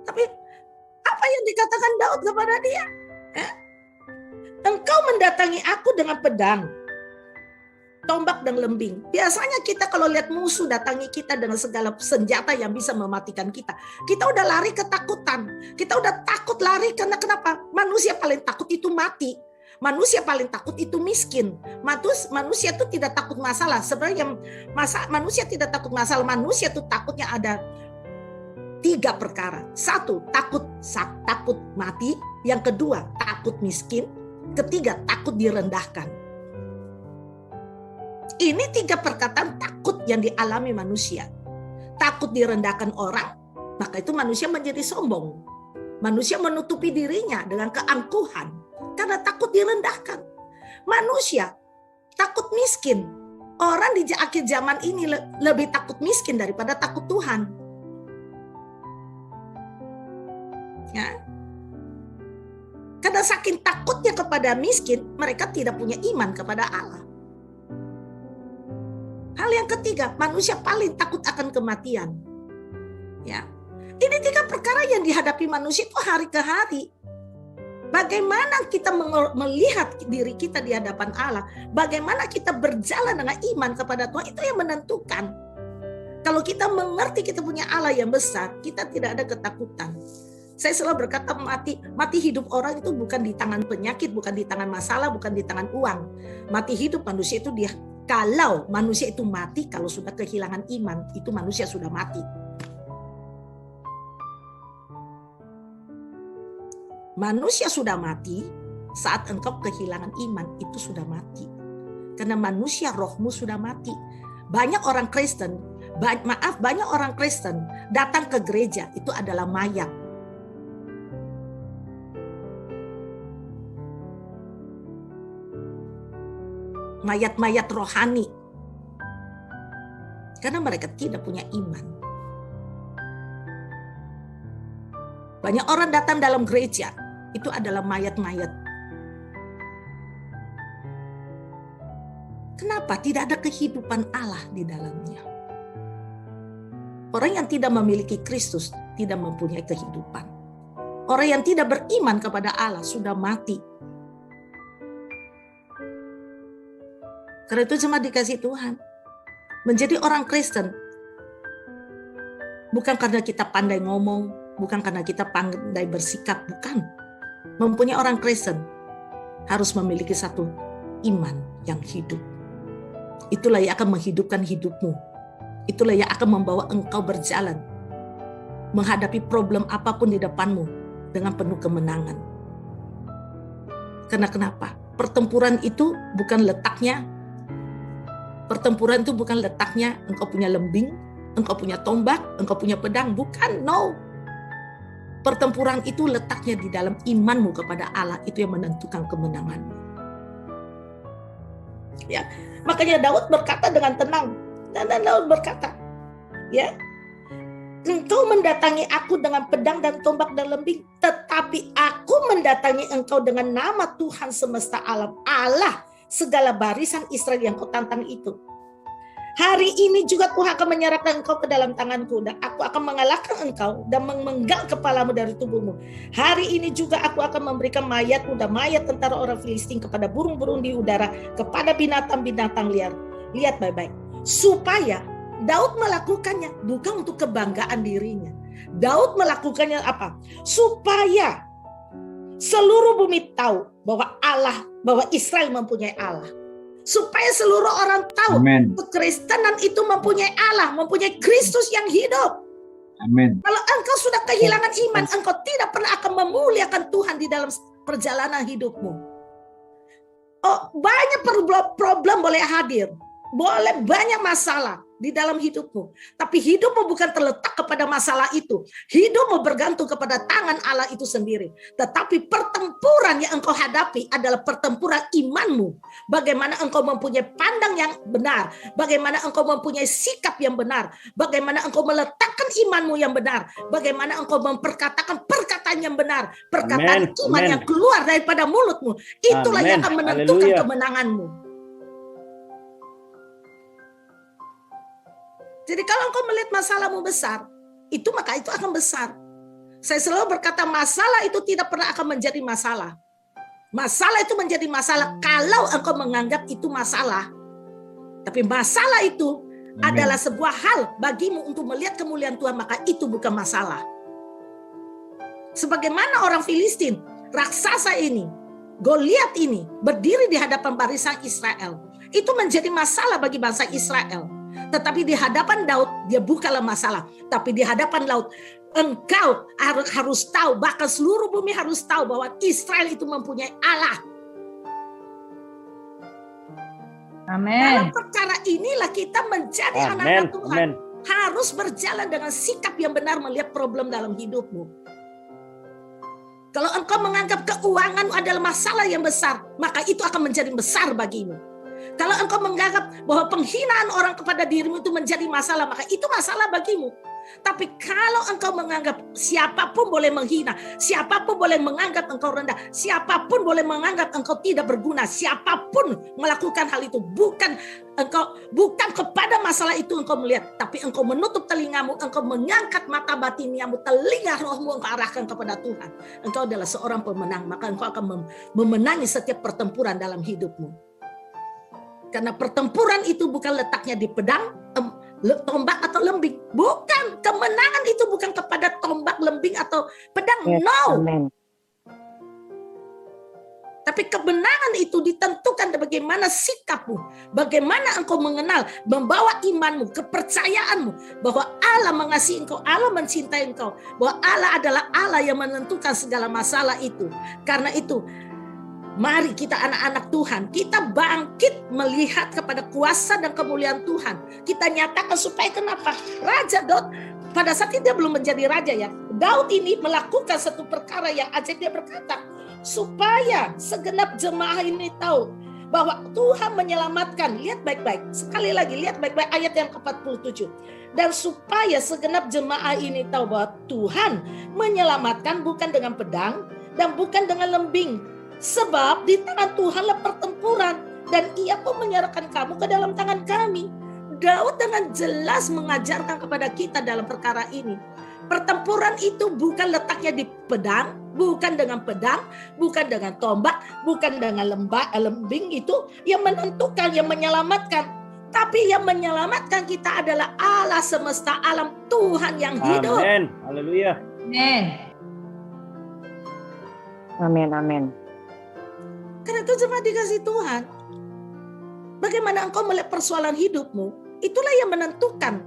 Tapi apa yang dikatakan Daud kepada dia? Engkau mendatangi aku dengan pedang, tombak dan lembing. Biasanya kita kalau lihat musuh datangi kita dengan segala senjata yang bisa mematikan kita, kita udah lari ketakutan. Kita udah takut lari karena kenapa? Manusia paling takut itu mati. Manusia paling takut itu miskin. Manusia itu tidak takut masalah. Sebenarnya manusia tidak takut masalah. Manusia itu takutnya ada 3 perkara. 1, takut mati. Yang kedua, takut miskin. Ketiga, takut direndahkan. Ini 3 perkataan takut yang dialami manusia. Takut direndahkan orang, maka itu manusia menjadi sombong. Manusia menutupi dirinya dengan keangkuhan karena takut direndahkan. Manusia takut miskin. Orang di akhir zaman ini lebih takut miskin daripada takut Tuhan. Ya. Karena saking takutnya kepada miskin, mereka tidak punya iman kepada Allah. Hal yang ketiga, manusia paling takut akan kematian. Ya, ini 3 perkara yang dihadapi manusia itu hari ke hari. Bagaimana kita melihat diri kita di hadapan Allah, bagaimana kita berjalan dengan iman kepada Tuhan, itu yang menentukan. Kalau kita mengerti kita punya Allah yang besar, kita tidak ada ketakutan. Saya selalu berkata mati hidup orang itu bukan di tangan penyakit, bukan di tangan masalah, bukan di tangan uang. Mati hidup manusia itu dia. Kalau manusia itu mati, kalau sudah kehilangan iman, itu manusia sudah mati. Manusia sudah mati saat engkau kehilangan iman, itu sudah mati. Karena manusia rohmu sudah mati. Banyak orang Kristen datang ke gereja, itu adalah mayat. Mayat-mayat rohani. Karena mereka tidak punya iman. Banyak orang datang dalam gereja, itu adalah mayat-mayat. Kenapa? Tidak ada kehidupan Allah di dalamnya. Orang yang tidak memiliki Kristus tidak mempunyai kehidupan. Orang yang tidak beriman kepada Allah sudah mati. Karena itu cuma dikasih Tuhan. Menjadi orang Kristen bukan karena kita pandai ngomong, bukan karena kita pandai bersikap, bukan. Mempunyai orang Kristen harus memiliki satu iman yang hidup. Itulah yang akan menghidupkan hidupmu. Itulah yang akan membawa engkau berjalan menghadapi problem apapun di depanmu dengan penuh kemenangan. Karena kenapa? Pertempuran itu bukan letaknya engkau punya lembing, engkau punya tombak, engkau punya pedang. Bukan, no. Pertempuran itu letaknya di dalam imanmu kepada Allah. Itu yang menentukan kemenanganmu. Ya, makanya Daud berkata dengan tenang. Dan Daud berkata, ya, engkau mendatangi aku dengan pedang dan tombak dan lembing, tetapi aku mendatangi engkau dengan nama Tuhan semesta alam, Allah segala barisan Israel yang kau tantang itu. Hari ini juga Tuhan akan menyerahkan engkau ke dalam tanganku, dan aku akan mengalahkan engkau dan memenggal kepalamu dari tubuhmu. Hari ini juga aku akan memberikan mayatmu dan mayat tentara orang Filistin kepada burung-burung di udara, kepada binatang-binatang liar. Lihat baik-baik. Supaya Daud melakukannya bukan untuk kebanggaan dirinya. Daud melakukannya apa? Supaya seluruh bumi tahu bahwa Israel mempunyai Allah. Supaya seluruh orang tahu kekristenan itu mempunyai Allah, mempunyai Kristus yang hidup. Amin. Kalau engkau sudah kehilangan iman, engkau tidak pernah akan memuliakan Tuhan di dalam perjalanan hidupmu. Oh, banyak problem boleh hadir, boleh banyak masalah di dalam hidupmu. Tapi hidupmu bukan terletak kepada masalah itu. Hidupmu bergantung kepada tangan Allah itu sendiri. Tetapi pertempuran yang engkau hadapi adalah pertempuran imanmu. Bagaimana engkau mempunyai pandang yang benar. Bagaimana engkau mempunyai sikap yang benar. Bagaimana engkau meletakkan imanmu yang benar. Bagaimana engkau memperkatakan perkataan yang benar. Perkataan iman yang keluar daripada mulutmu. Itulah yang akan menentukan kemenanganmu. Jadi kalau engkau melihat masalahmu besar, maka itu akan besar. Saya selalu berkata masalah itu tidak pernah akan menjadi masalah. Masalah itu menjadi masalah kalau engkau menganggap itu masalah. Tapi masalah itu adalah sebuah hal bagimu untuk melihat kemuliaan Tuhan, maka itu bukan masalah. Sebagaimana orang Filistin, raksasa ini, Goliat ini, berdiri di hadapan barisan Israel. Itu menjadi masalah bagi bangsa Israel. Tetapi di hadapan Daud, dia bukanlah masalah. Tapi di hadapan Daud, engkau harus tahu, bahkan seluruh bumi harus tahu bahwa Israel itu mempunyai Allah. Amin. Dalam perkara inilah kita menjadi anak-anak Tuhan. Harus berjalan dengan sikap yang benar melihat problem dalam hidupmu. Kalau engkau menganggap keuangan adalah masalah yang besar, maka itu akan menjadi besar bagimu. Kalau engkau menganggap bahwa penghinaan orang kepada dirimu itu menjadi masalah, maka itu masalah bagimu. Tapi kalau engkau menganggap siapapun boleh menghina, siapapun boleh menganggap engkau rendah, siapapun boleh menganggap engkau tidak berguna, siapapun melakukan hal itu, bukan kepada masalah itu engkau melihat, tapi engkau menutup telingamu, engkau mengangkat mata batiniamu, telinga rohmu engkau arahkan kepada Tuhan. Engkau adalah seorang pemenang, maka engkau akan memenangi setiap pertempuran dalam hidupmu. Karena pertempuran itu bukan letaknya di pedang, tombak atau lembing. Bukan, kemenangan itu bukan kepada tombak, lembing atau pedang. No. Amen. Tapi kemenangan itu ditentukan bagaimana sikapmu, bagaimana engkau mengenal, membawa imanmu, kepercayaanmu bahwa Allah mengasihi engkau, Allah mencintai engkau, bahwa Allah adalah Allah yang menentukan segala masalah itu. Karena itu, mari kita anak-anak Tuhan, kita bangkit melihat kepada kuasa dan kemuliaan Tuhan. Kita nyatakan supaya kenapa? Raja Daud, pada saat itu dia belum menjadi raja ya. Daud ini melakukan satu perkara yang ajaib. Dia berkata, supaya segenap jemaah ini tahu bahwa Tuhan menyelamatkan. Lihat baik-baik, sekali lagi lihat baik-baik ayat yang ke-47. Dan supaya segenap jemaah ini tahu bahwa Tuhan menyelamatkan bukan dengan pedang dan bukan dengan lembing. Sebab di tangan Tuhanlah pertempuran, dan Ia pun menyerahkan kamu ke dalam tangan kami. Daud dengan jelas mengajarkan kepada kita dalam perkara ini. Pertempuran itu bukan letaknya di pedang, bukan dengan pedang, bukan dengan tombak, bukan dengan lembing itu yang menentukan, yang menyelamatkan. Tapi yang menyelamatkan kita adalah Allah semesta alam, Tuhan yang hidup. Amin. Haleluya. Amin. Amin, amin. Karena itu jemaat dikasih Tuhan, bagaimana engkau melihat persoalan hidupmu, itulah yang menentukan.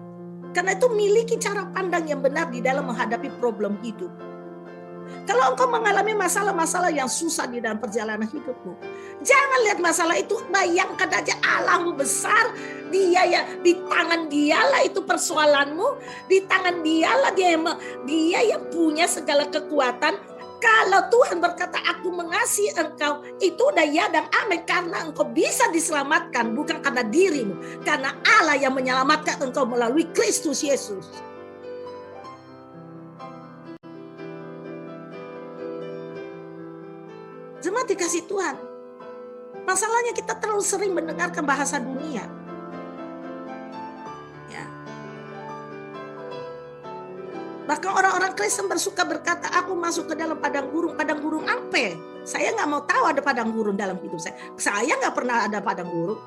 Karena itu miliki cara pandang yang benar di dalam menghadapi problem hidup. Kalau engkau mengalami masalah-masalah yang susah di dalam perjalanan hidupmu, jangan lihat masalah itu, bayangkan aja Allahmu besar, Dia ya, di tangan Dialah itu persoalanmu, di tangan Dialah Dia yang punya segala kekuatan. Kalau Tuhan berkata aku mengasihi engkau, itu udah ya dan amin, karena engkau bisa diselamatkan bukan karena dirimu, karena Allah yang menyelamatkan engkau melalui Kristus Yesus. Jemaat dikasih Tuhan, masalahnya kita terlalu sering mendengarkan bahasa dunia. Bahkan orang-orang Kristen bersuka berkata, aku masuk ke dalam padang gurun. Padang gurun apa? Saya nggak mau tahu ada padang gurun dalam hidup saya. Saya nggak pernah ada padang gurun.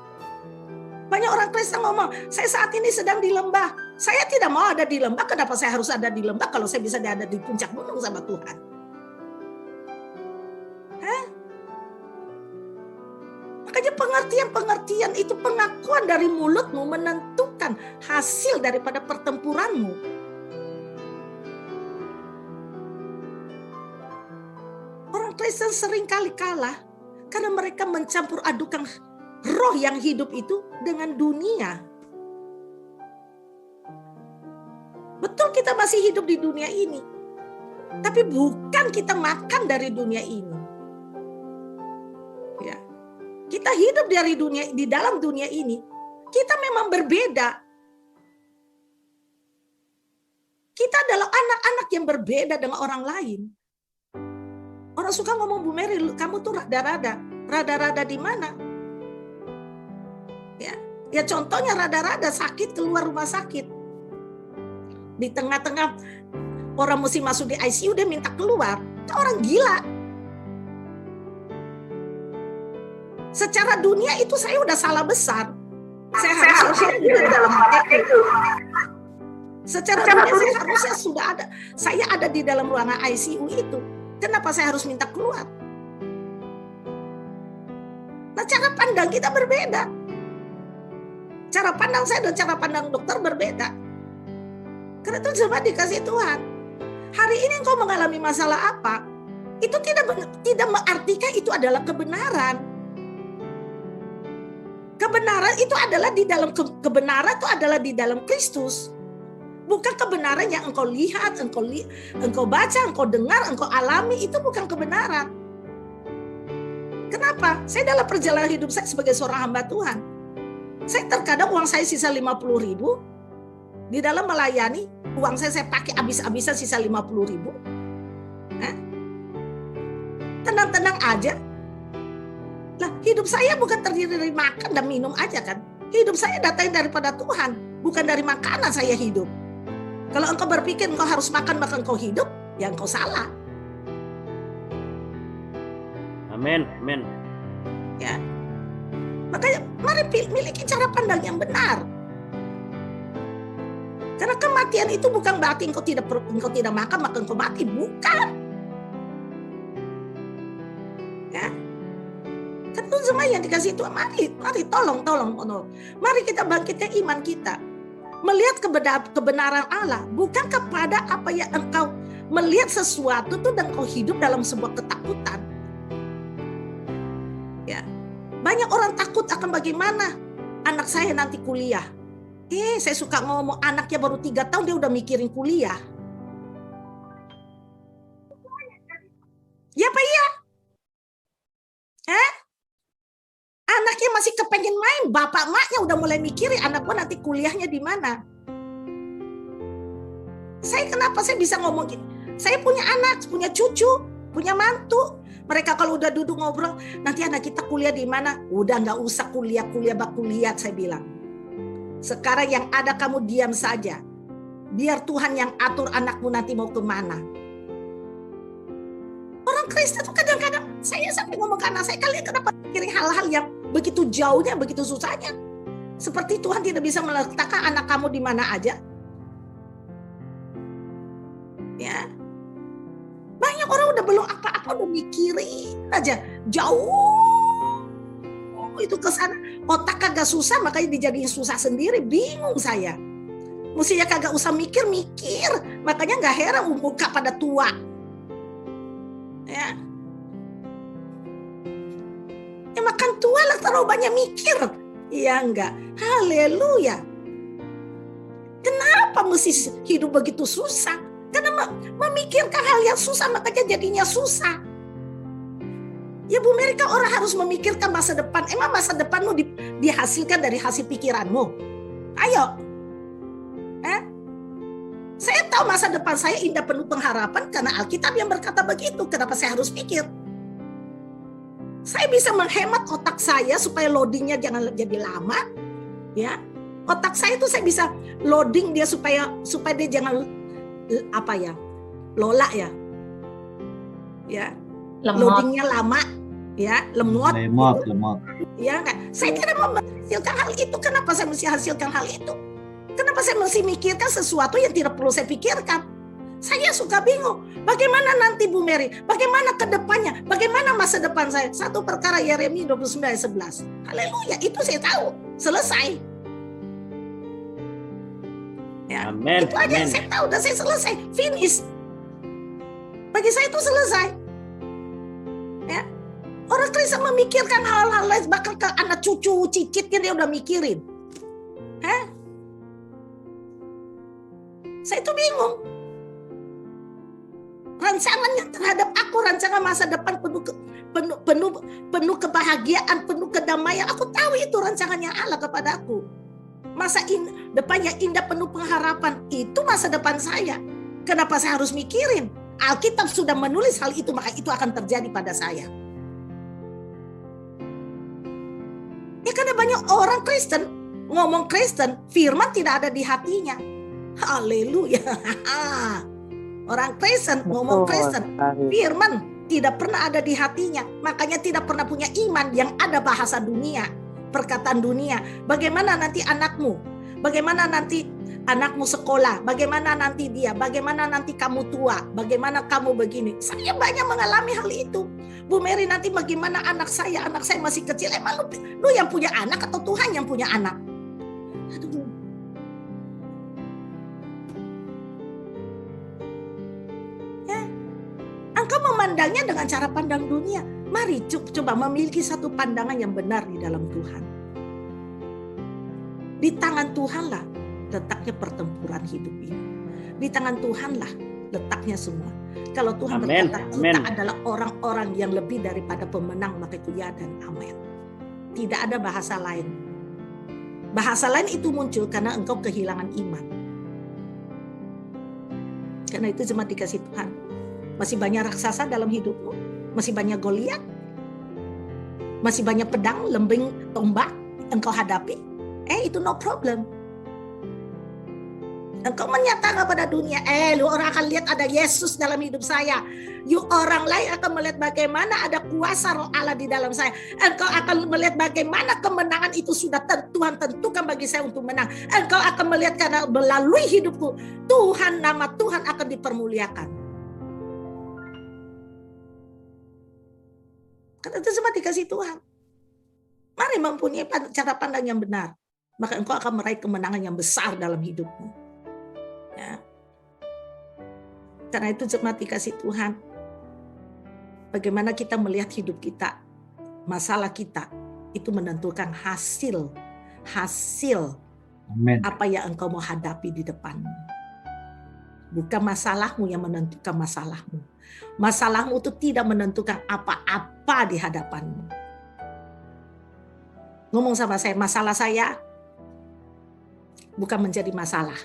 Banyak orang Kristen ngomong, saya saat ini sedang di lembah. Saya tidak mau ada di lembah. Kenapa saya harus ada di lembah kalau saya bisa ada di puncak gunung sama Tuhan? Makanya pengertian-pengertian itu, pengakuan dari mulutmu menentukan hasil daripada pertempuranmu. Orang Kristen seringkali kalah karena mereka mencampur adukan roh yang hidup itu dengan dunia. Betul kita masih hidup di dunia ini, tapi bukan kita makan dari dunia ini. Ya, kita hidup dari dunia, di dalam dunia ini. Kita memang berbeda. Kita adalah anak-anak yang berbeda dengan orang lain. Orang suka ngomong, Bu Mary, kamu tuh rada-rada. Rada-rada di mana? Ya contohnya rada-rada sakit keluar rumah sakit. Di tengah-tengah orang mesti masuk di ICU, dia minta keluar. Itu orang gila. Secara dunia itu saya udah salah besar. Saya harusnya di dalam itu. Secara dunia saya harusnya sudah ada. Saya ada di dalam ruangan ICU itu. Kenapa saya harus minta keluar? Nah, cara pandang kita berbeda. Cara pandang saya dan cara pandang dokter berbeda. Karena itu cuma dikasih Tuhan. Hari ini engkau mengalami masalah apa? Itu tidak mengartikan itu adalah kebenaran. Kebenaran itu adalah di dalam kebenaran itu adalah di dalam Kristus. Bukan kebenaran yang engkau lihat, engkau baca, engkau dengar, engkau alami, itu bukan kebenaran. Kenapa? Saya dalam perjalanan hidup saya sebagai seorang hamba Tuhan. Saya terkadang uang saya sisa 50.000, di dalam melayani, uang saya pakai habis-habisan sisa 50.000. Tenang-tenang aja. Lah, hidup saya bukan terdiri dari makan dan minum aja kan. Hidup saya datangnya daripada Tuhan, bukan dari makanan saya hidup. Kalau engkau berpikir engkau harus makan maka engkau hidup, ya engkau salah. Amin, amin. Ya. Makanya mari miliki cara pandang yang benar. Karena kematian itu bukan berarti engkau tidak makan maka engkau mati, bukan. Ya. Kan itu semua yang dikasih Tuhan. Mari tolong. Mari kita bangkitkan iman kita. Melihat kebenaran Allah, bukan kepada apa yang engkau melihat sesuatu itu dan engkau hidup dalam sebuah ketakutan. Ya, banyak orang takut akan bagaimana anak saya nanti kuliah. Saya suka ngomong anaknya baru 3 tahun dia udah mikirin kuliah. Ya Pak ya? Anaknya masih kepengen main, bapak maknya udah mulai mikirin anak gua nanti kuliahnya di mana. Kenapa saya bisa ngomong gitu? Saya punya anak, punya cucu, punya mantu. Mereka kalau udah duduk ngobrol, nanti anak kita kuliah di mana? Udah nggak usah kuliah baku lihat, saya bilang. Sekarang yang ada kamu diam saja. Biar Tuhan yang atur anakmu nanti mau kemana. Orang Kristen tuh kadang-kadang saya sampai ngomong ke anak saya, kalian kenapa mikirin hal-hal yang begitu jauhnya, begitu susahnya? Seperti Tuhan tidak bisa meletakkan anak kamu di mana aja. Ya, banyak orang udah belum apa-apa udah mikirin aja jauh itu ke sana. Otak kagak susah makanya dijadiin susah sendiri. Bingung saya. Mestinya kagak usah mikir, makanya nggak heran muka pada tua. Ya. Makan tua lah terlalu banyak mikir. Iya enggak? Haleluya. Kenapa mesti hidup begitu susah? Karena memikirkan hal yang susah makanya jadinya susah. Ya Bu Mary, orang harus memikirkan masa depan. Emang masa depanmu dihasilkan dari hasil pikiranmu? Ayo. Saya tahu masa depan saya indah penuh pengharapan karena Alkitab yang berkata begitu. Kenapa saya harus pikir? Saya bisa menghemat otak saya supaya loadingnya jangan jadi lama. Ya, otak saya itu saya bisa loading dia supaya dia jangan lola ya, Lemot. loadingnya lama, ya, lemot. Ya enggak? Saya tidak mau menghasilkan hal itu. Kenapa saya mesti hasilkan hal itu? Kenapa saya mesti mikirkan sesuatu yang tidak perlu saya pikirkan? Saya suka bingung. Bagaimana nanti Bu Mary? Bagaimana ke depannya? Bagaimana masa depan saya? Satu perkara Yeremia 29 ayat 11. Haleluya, itu saya tahu. Selesai. Ya, Amen. itu aja yang saya tahu dan saya selesai. Finish. Bagi saya itu selesai. Ya. Orang Kristen memikirkan hal-hal lain, bahkan ke anak cucu, cicitnya dia udah mikirin. Saya itu bingung. Rancangannya terhadap aku, rancangan masa depan penuh kebahagiaan, penuh kedamaian. Aku tahu itu rancangannya Allah kepada aku. Masa depannya indah, penuh pengharapan. Itu masa depan saya. Kenapa saya harus mikirin? Alkitab sudah menulis hal itu, maka itu akan terjadi pada saya. Ya karena banyak orang Kristen ngomong Kristen, firman tidak ada di hatinya. Haleluya. Orang Kristen ngomong Kristen, firman tidak pernah ada di hatinya. Makanya tidak pernah punya iman, yang ada bahasa dunia, perkataan dunia. Bagaimana nanti anakmu? Bagaimana nanti anakmu sekolah? Bagaimana nanti dia? Bagaimana nanti kamu tua? Bagaimana kamu begini? Saya banyak mengalami hal itu. Bu Mary, nanti bagaimana anak saya? Anak saya masih kecil. Emang lu yang punya anak atau Tuhan yang punya anak? Aduh. Ya. Engkau memandangnya dengan cara pandang dunia. Mari coba memiliki satu pandangan yang benar di dalam Tuhan. Di tangan Tuhanlah letaknya pertempuran hidup ini. Di tangan Tuhanlah letaknya semua. Kalau Tuhan berkata kita adalah orang-orang yang lebih daripada pemenang, maka itu ya dan amin. Tidak ada bahasa lain. Bahasa lain itu muncul karena engkau kehilangan iman. Karena itu cuma dikasih Tuhan. Masih banyak raksasa dalam hidupmu. Masih banyak Goliat. Masih banyak pedang, lembing, tombak engkau hadapi. Itu no problem. Engkau menyatakan pada dunia, lu orang akan lihat ada Yesus dalam hidup saya. You orang lain akan melihat bagaimana ada kuasa Roh Allah di dalam saya. Engkau akan melihat bagaimana kemenangan itu sudah Tuhan tentukan bagi saya untuk menang. Engkau akan melihat karena melalui hidupku, Tuhan, nama Tuhan akan dipermuliakan. Karena itu semua dikasih Tuhan. Mari mempunyai cara pandang yang benar. Maka engkau akan meraih kemenangan yang besar dalam hidupmu. Ya. Karena itu jemaat dikasih Tuhan, bagaimana kita melihat hidup kita, masalah kita, itu menentukan hasil Amen. apa yang engkau mau hadapi di depanmu. Bukan masalahmu yang menentukan masalahmu. Masalahmu itu tidak menentukan apa-apa di hadapanmu. Ngomong sama saya, masalah saya bukan menjadi masalah.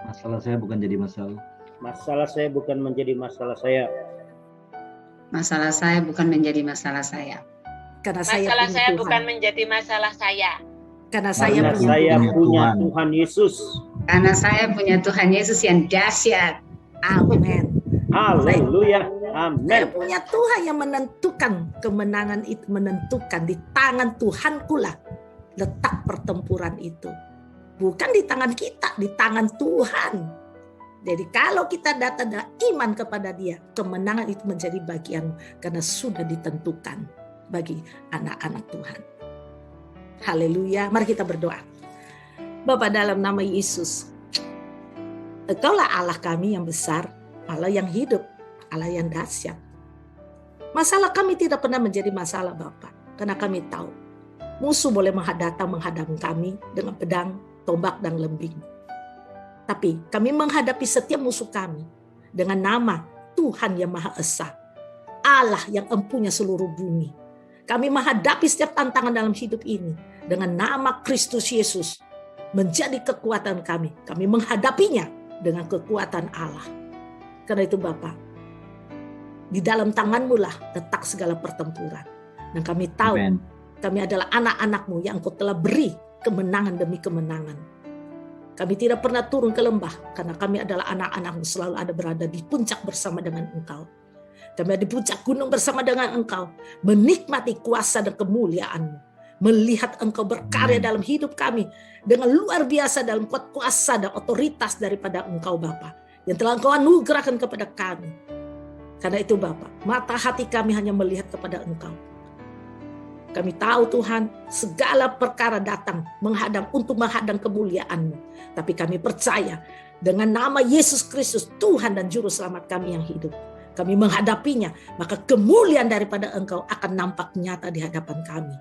Masalah saya bukan jadi masalah. Masalah saya bukan menjadi masalah saya. Masalah saya bukan menjadi masalah saya. Karena Masalah saya Tuhan. bukan menjadi masalah saya. Karena saya punya Tuhan Yesus. Karena saya punya Tuhan Yesus yang dahsyat. Amin. Haleluya. Saya Amin. punya Tuhan yang menentukan kemenangan itu, menentukan di tangan Tuhanku lah letak pertempuran itu. Bukan di tangan kita, di tangan Tuhan. Jadi kalau kita datang dengan iman kepada Dia, kemenangan itu menjadi bagian karena sudah ditentukan bagi anak-anak Tuhan. Haleluya. Mari kita berdoa. Bapa, dalam nama Yesus, Engkaulah Allah kami yang besar, Allah yang hidup, Allah yang dahsyat. Masalah kami tidak pernah menjadi masalah Bapa, karena kami tahu musuh boleh menghadap kami dengan pedang, tombak dan lembing. Tapi kami menghadapi setiap musuh kami dengan nama Tuhan yang Maha Esa, Allah yang empunya seluruh bumi. Kami menghadapi setiap tantangan dalam hidup ini dengan nama Kristus Yesus menjadi kekuatan kami. Kami menghadapinya dengan kekuatan Allah. Karena itu Bapa, di dalam tangan-Mu lah letak segala pertempuran. Dan kami tahu kami adalah anak-anak-Mu yang Engkau telah beri kemenangan demi kemenangan. Kami tidak pernah turun ke lembah karena kami adalah anak-anak-Mu, selalu ada berada di puncak bersama dengan Engkau. Kami ada di puncak gunung bersama dengan Engkau, menikmati kuasa dan kemuliaan-Mu, melihat Engkau berkarya dalam hidup kami dengan luar biasa dalam kuasa dan otoritas daripada Engkau Bapa yang telah Engkau anugerahkan kepada kami. Karena itu Bapa, mata hati kami hanya melihat kepada Engkau. Kami tahu Tuhan, segala perkara datang untuk menghadang kemuliaan-Mu. Tapi kami percaya dengan nama Yesus Kristus, Tuhan dan Juru Selamat kami yang hidup, kami menghadapinya, maka kemuliaan daripada Engkau akan nampak nyata di hadapan kami.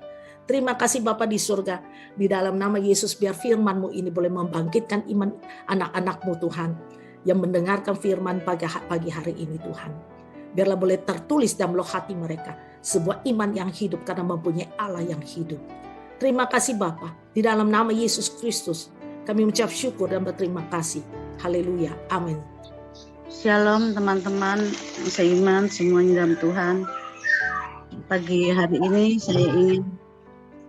Terima kasih Bapa di surga, di dalam nama Yesus biar firman-Mu ini boleh membangkitkan iman anak-anak-Mu Tuhan, yang mendengarkan firman pagi hari ini Tuhan. Biarlah boleh tertulis dalam loh hati mereka, sebuah iman yang hidup karena mempunyai Allah yang hidup. Terima kasih Bapa, di dalam nama Yesus Kristus, kami mengucap syukur dan berterima kasih. Haleluya, amin. Shalom teman-teman seiman semuanya dalam Tuhan. Pagi hari ini saya ingin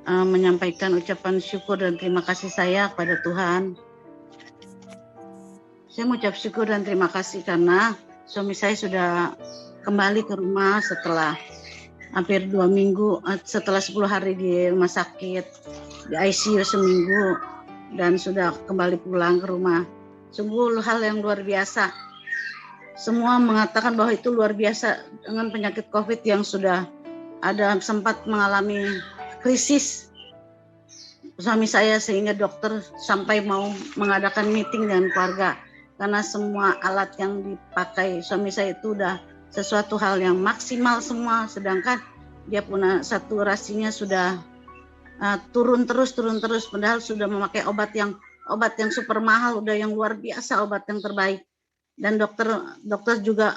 menyampaikan ucapan syukur dan terima kasih saya kepada Tuhan. Saya mengucap syukur dan terima kasih karena suami saya sudah kembali ke rumah setelah hampir 2 minggu, setelah 10 hari di rumah sakit, di ICU seminggu, dan sudah kembali pulang ke rumah. Sungguh hal yang luar biasa. Semua mengatakan bahwa itu luar biasa dengan penyakit COVID yang sudah ada sempat mengalami krisis suami saya, sehingga dokter sampai mau mengadakan meeting dengan keluarga karena semua alat yang dipakai suami saya itu udah sesuatu hal yang maksimal semua, sedangkan dia punya saturasinya sudah turun terus, padahal sudah memakai obat yang super mahal, udah yang luar biasa, obat yang terbaik. Dan dokter juga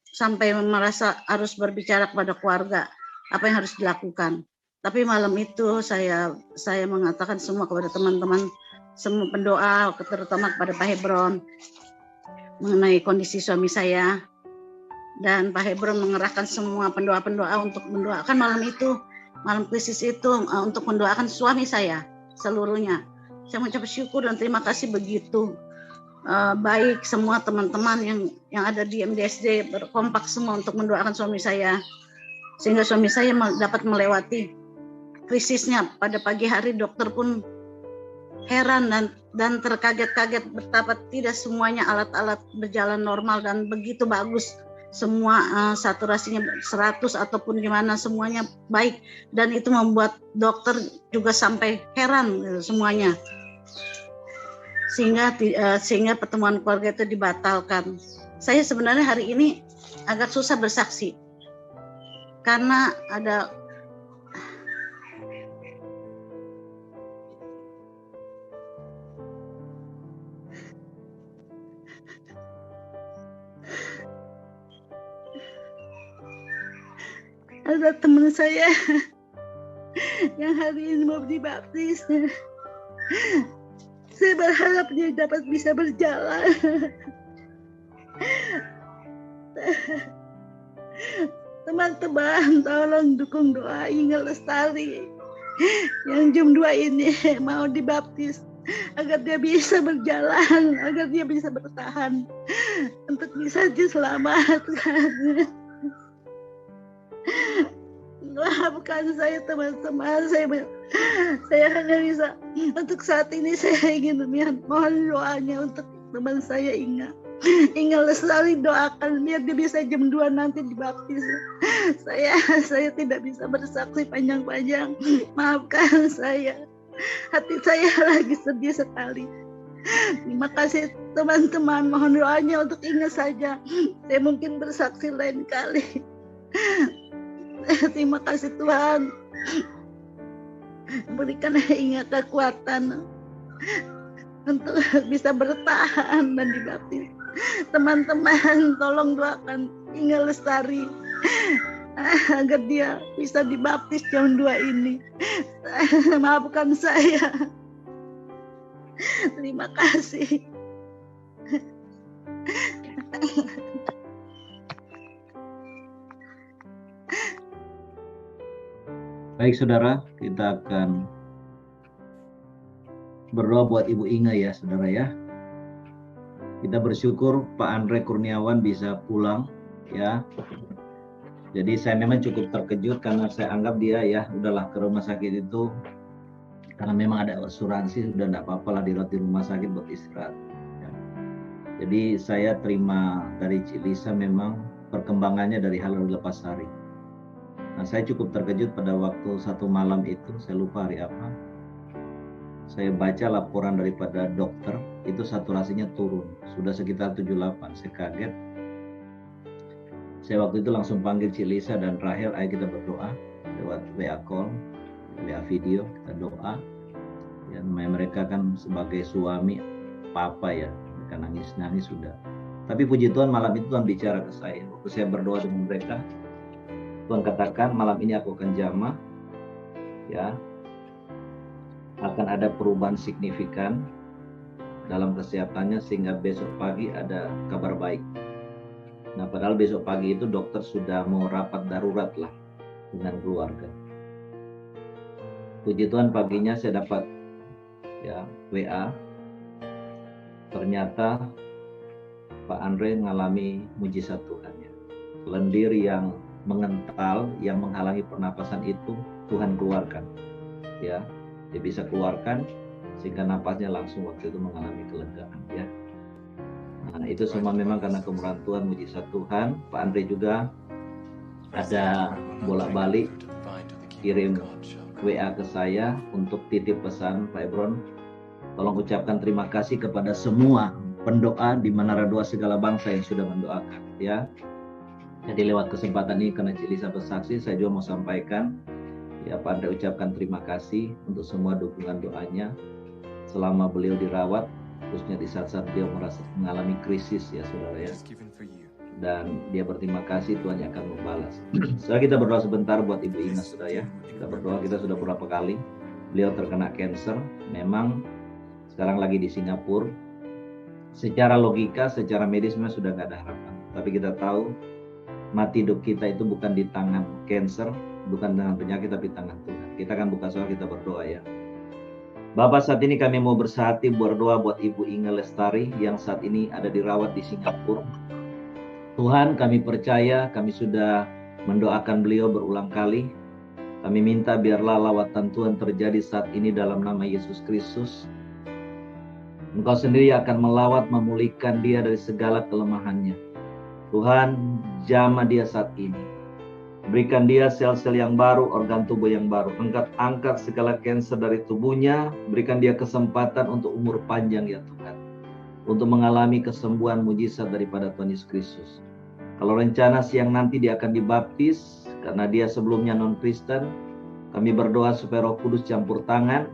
sampai merasa harus berbicara kepada keluarga apa yang harus dilakukan. Tapi malam itu saya mengatakan semua kepada teman-teman, semua pendoa, terutama kepada Pak Hebron mengenai kondisi suami saya. Dan Pak Hebron mengerahkan semua pendoa-pendoa untuk mendoakan malam krisis itu, untuk mendoakan suami saya seluruhnya. Saya mengucap syukur dan terima kasih begitu baik semua teman-teman yang ada di MDSD berkompak semua untuk mendoakan suami saya, sehingga suami saya dapat melewati krisisnya. Pada pagi hari dokter pun heran dan terkaget-kaget betapa tidak semuanya alat-alat berjalan normal dan begitu bagus. Semua saturasinya 100 ataupun gimana, semuanya baik, dan itu membuat dokter juga sampai heran semuanya, sehingga pertemuan keluarga itu dibatalkan. Saya sebenarnya hari ini agak susah bersaksi karena ada teman saya yang hari ini mau dibaptis. Saya berharap dia dapat bisa berjalan. Teman-teman, tolong dukung doa Inga Lestari yang jam 2 ini mau dibaptis, agar dia bisa berjalan, agar dia bisa bertahan untuk bisa diselamatkan. Maafkan saya teman-teman, saya hanya bisa untuk saat ini saya ingin mohon doanya untuk teman saya Inga Lestari, doakan biar dia bisa jam 2 nanti dibaptis. Saya tidak bisa bersaksi panjang-panjang, maafkan saya, hati saya lagi sedih sekali. Terima kasih teman-teman, mohon doanya untuk Inga saja, saya mungkin bersaksi lain kali. Terima kasih Tuhan, berikan Inga kekuatan untuk bisa bertahan dan dibaptis. Teman-teman, tolong doakan Inga Lestari agar dia bisa dibaptis jam 2 ini. Maafkan saya. Terima kasih. Baik saudara, kita akan berdoa buat Ibu Inge ya, saudara ya. Kita bersyukur Pak Andre Kurniawan bisa pulang ya. Jadi saya memang cukup terkejut karena saya anggap dia ya udahlah ke rumah sakit itu karena memang ada asuransi, sudah tidak apa-apa lah dirawat di rumah sakit buat istirahat. Ya. Jadi saya terima dari Cik Lisa memang perkembangannya dari Halal Lepas Hari. Nah, saya cukup terkejut pada waktu satu malam itu, saya lupa hari apa. Saya baca laporan daripada dokter, itu saturasinya turun, sudah sekitar 78. Saya kaget. Saya waktu itu langsung panggil Cik Lisa dan Rahel, ayo kita berdoa lewat WA call, WA video, kita doa. Ya, mereka kan sebagai suami, papa ya, mereka nangis-nangis sudah. Tapi puji Tuhan malam itu Tuhan bicara ke saya. Waktu saya berdoa dengan mereka, Tuhan katakan malam ini aku akan jamah, ya, akan ada perubahan signifikan dalam kesehatannya sehingga besok pagi ada kabar baik. Nah, padahal besok pagi itu dokter sudah mau rapat darurat lah dengan keluarga. Puji Tuhan paginya saya dapat ya WA. Ternyata Pak Andre mengalami mujizat Tuhan ya. Lendir yang mengental yang menghalangi pernapasan itu Tuhan keluarkan. Ya, dia bisa keluarkan sehingga napasnya langsung waktu itu mengalami kelegaan ya. Nah, itu semua memang karena kemurahan Tuhan, mujizat Tuhan. Pak Andre juga ada bolak-balik kirim WA ke saya untuk titip pesan, Pak Ebron, tolong ucapkan terima kasih kepada semua pendoa di Menara Doa Segala Bangsa yang sudah mendoakan ya. Jadi lewat kesempatan ini karena Cik Lisa bersaksi, saya juga mau sampaikan ya, Pak Andre ucapkan terima kasih untuk semua dukungan doanya selama beliau dirawat, khususnya di saat-saat beliau mengalami krisis ya saudara ya. Dan dia berterima kasih, Tuhan yang akan membalas. Setelah kita berdoa sebentar buat Ibu Inga saudara ya. Kita berdoa, kita sudah beberapa kali. Beliau terkena cancer, memang sekarang lagi di Singapura. Secara logika, secara medis memang sudah nggak ada harapan. Tapi kita tahu mati hidup kita itu bukan di tangan cancer, bukan dengan penyakit, tapi tangan Tuhan. Kita akan buka soal, kita berdoa ya. Bapak, saat ini kami mau bersehati berdoa buat Ibu Inge Lestari yang saat ini ada dirawat di Singapura. Tuhan, kami percaya, kami sudah mendoakan beliau berulang kali. Kami minta biarlah lawatan Tuhan terjadi saat ini dalam nama Yesus Kristus. Engkau sendiri akan melawat, memulihkan dia dari segala kelemahannya. Tuhan, jamah dia saat ini. Berikan dia sel-sel yang baru, organ tubuh yang baru. Angkat segala kanker dari tubuhnya. Berikan dia kesempatan untuk umur panjang ya Tuhan. Untuk mengalami kesembuhan mujizat daripada Tuhan Yesus Kristus. Kalau rencana siang nanti dia akan dibaptis, karena dia sebelumnya non-Kristen, kami berdoa supaya Roh Kudus campur tangan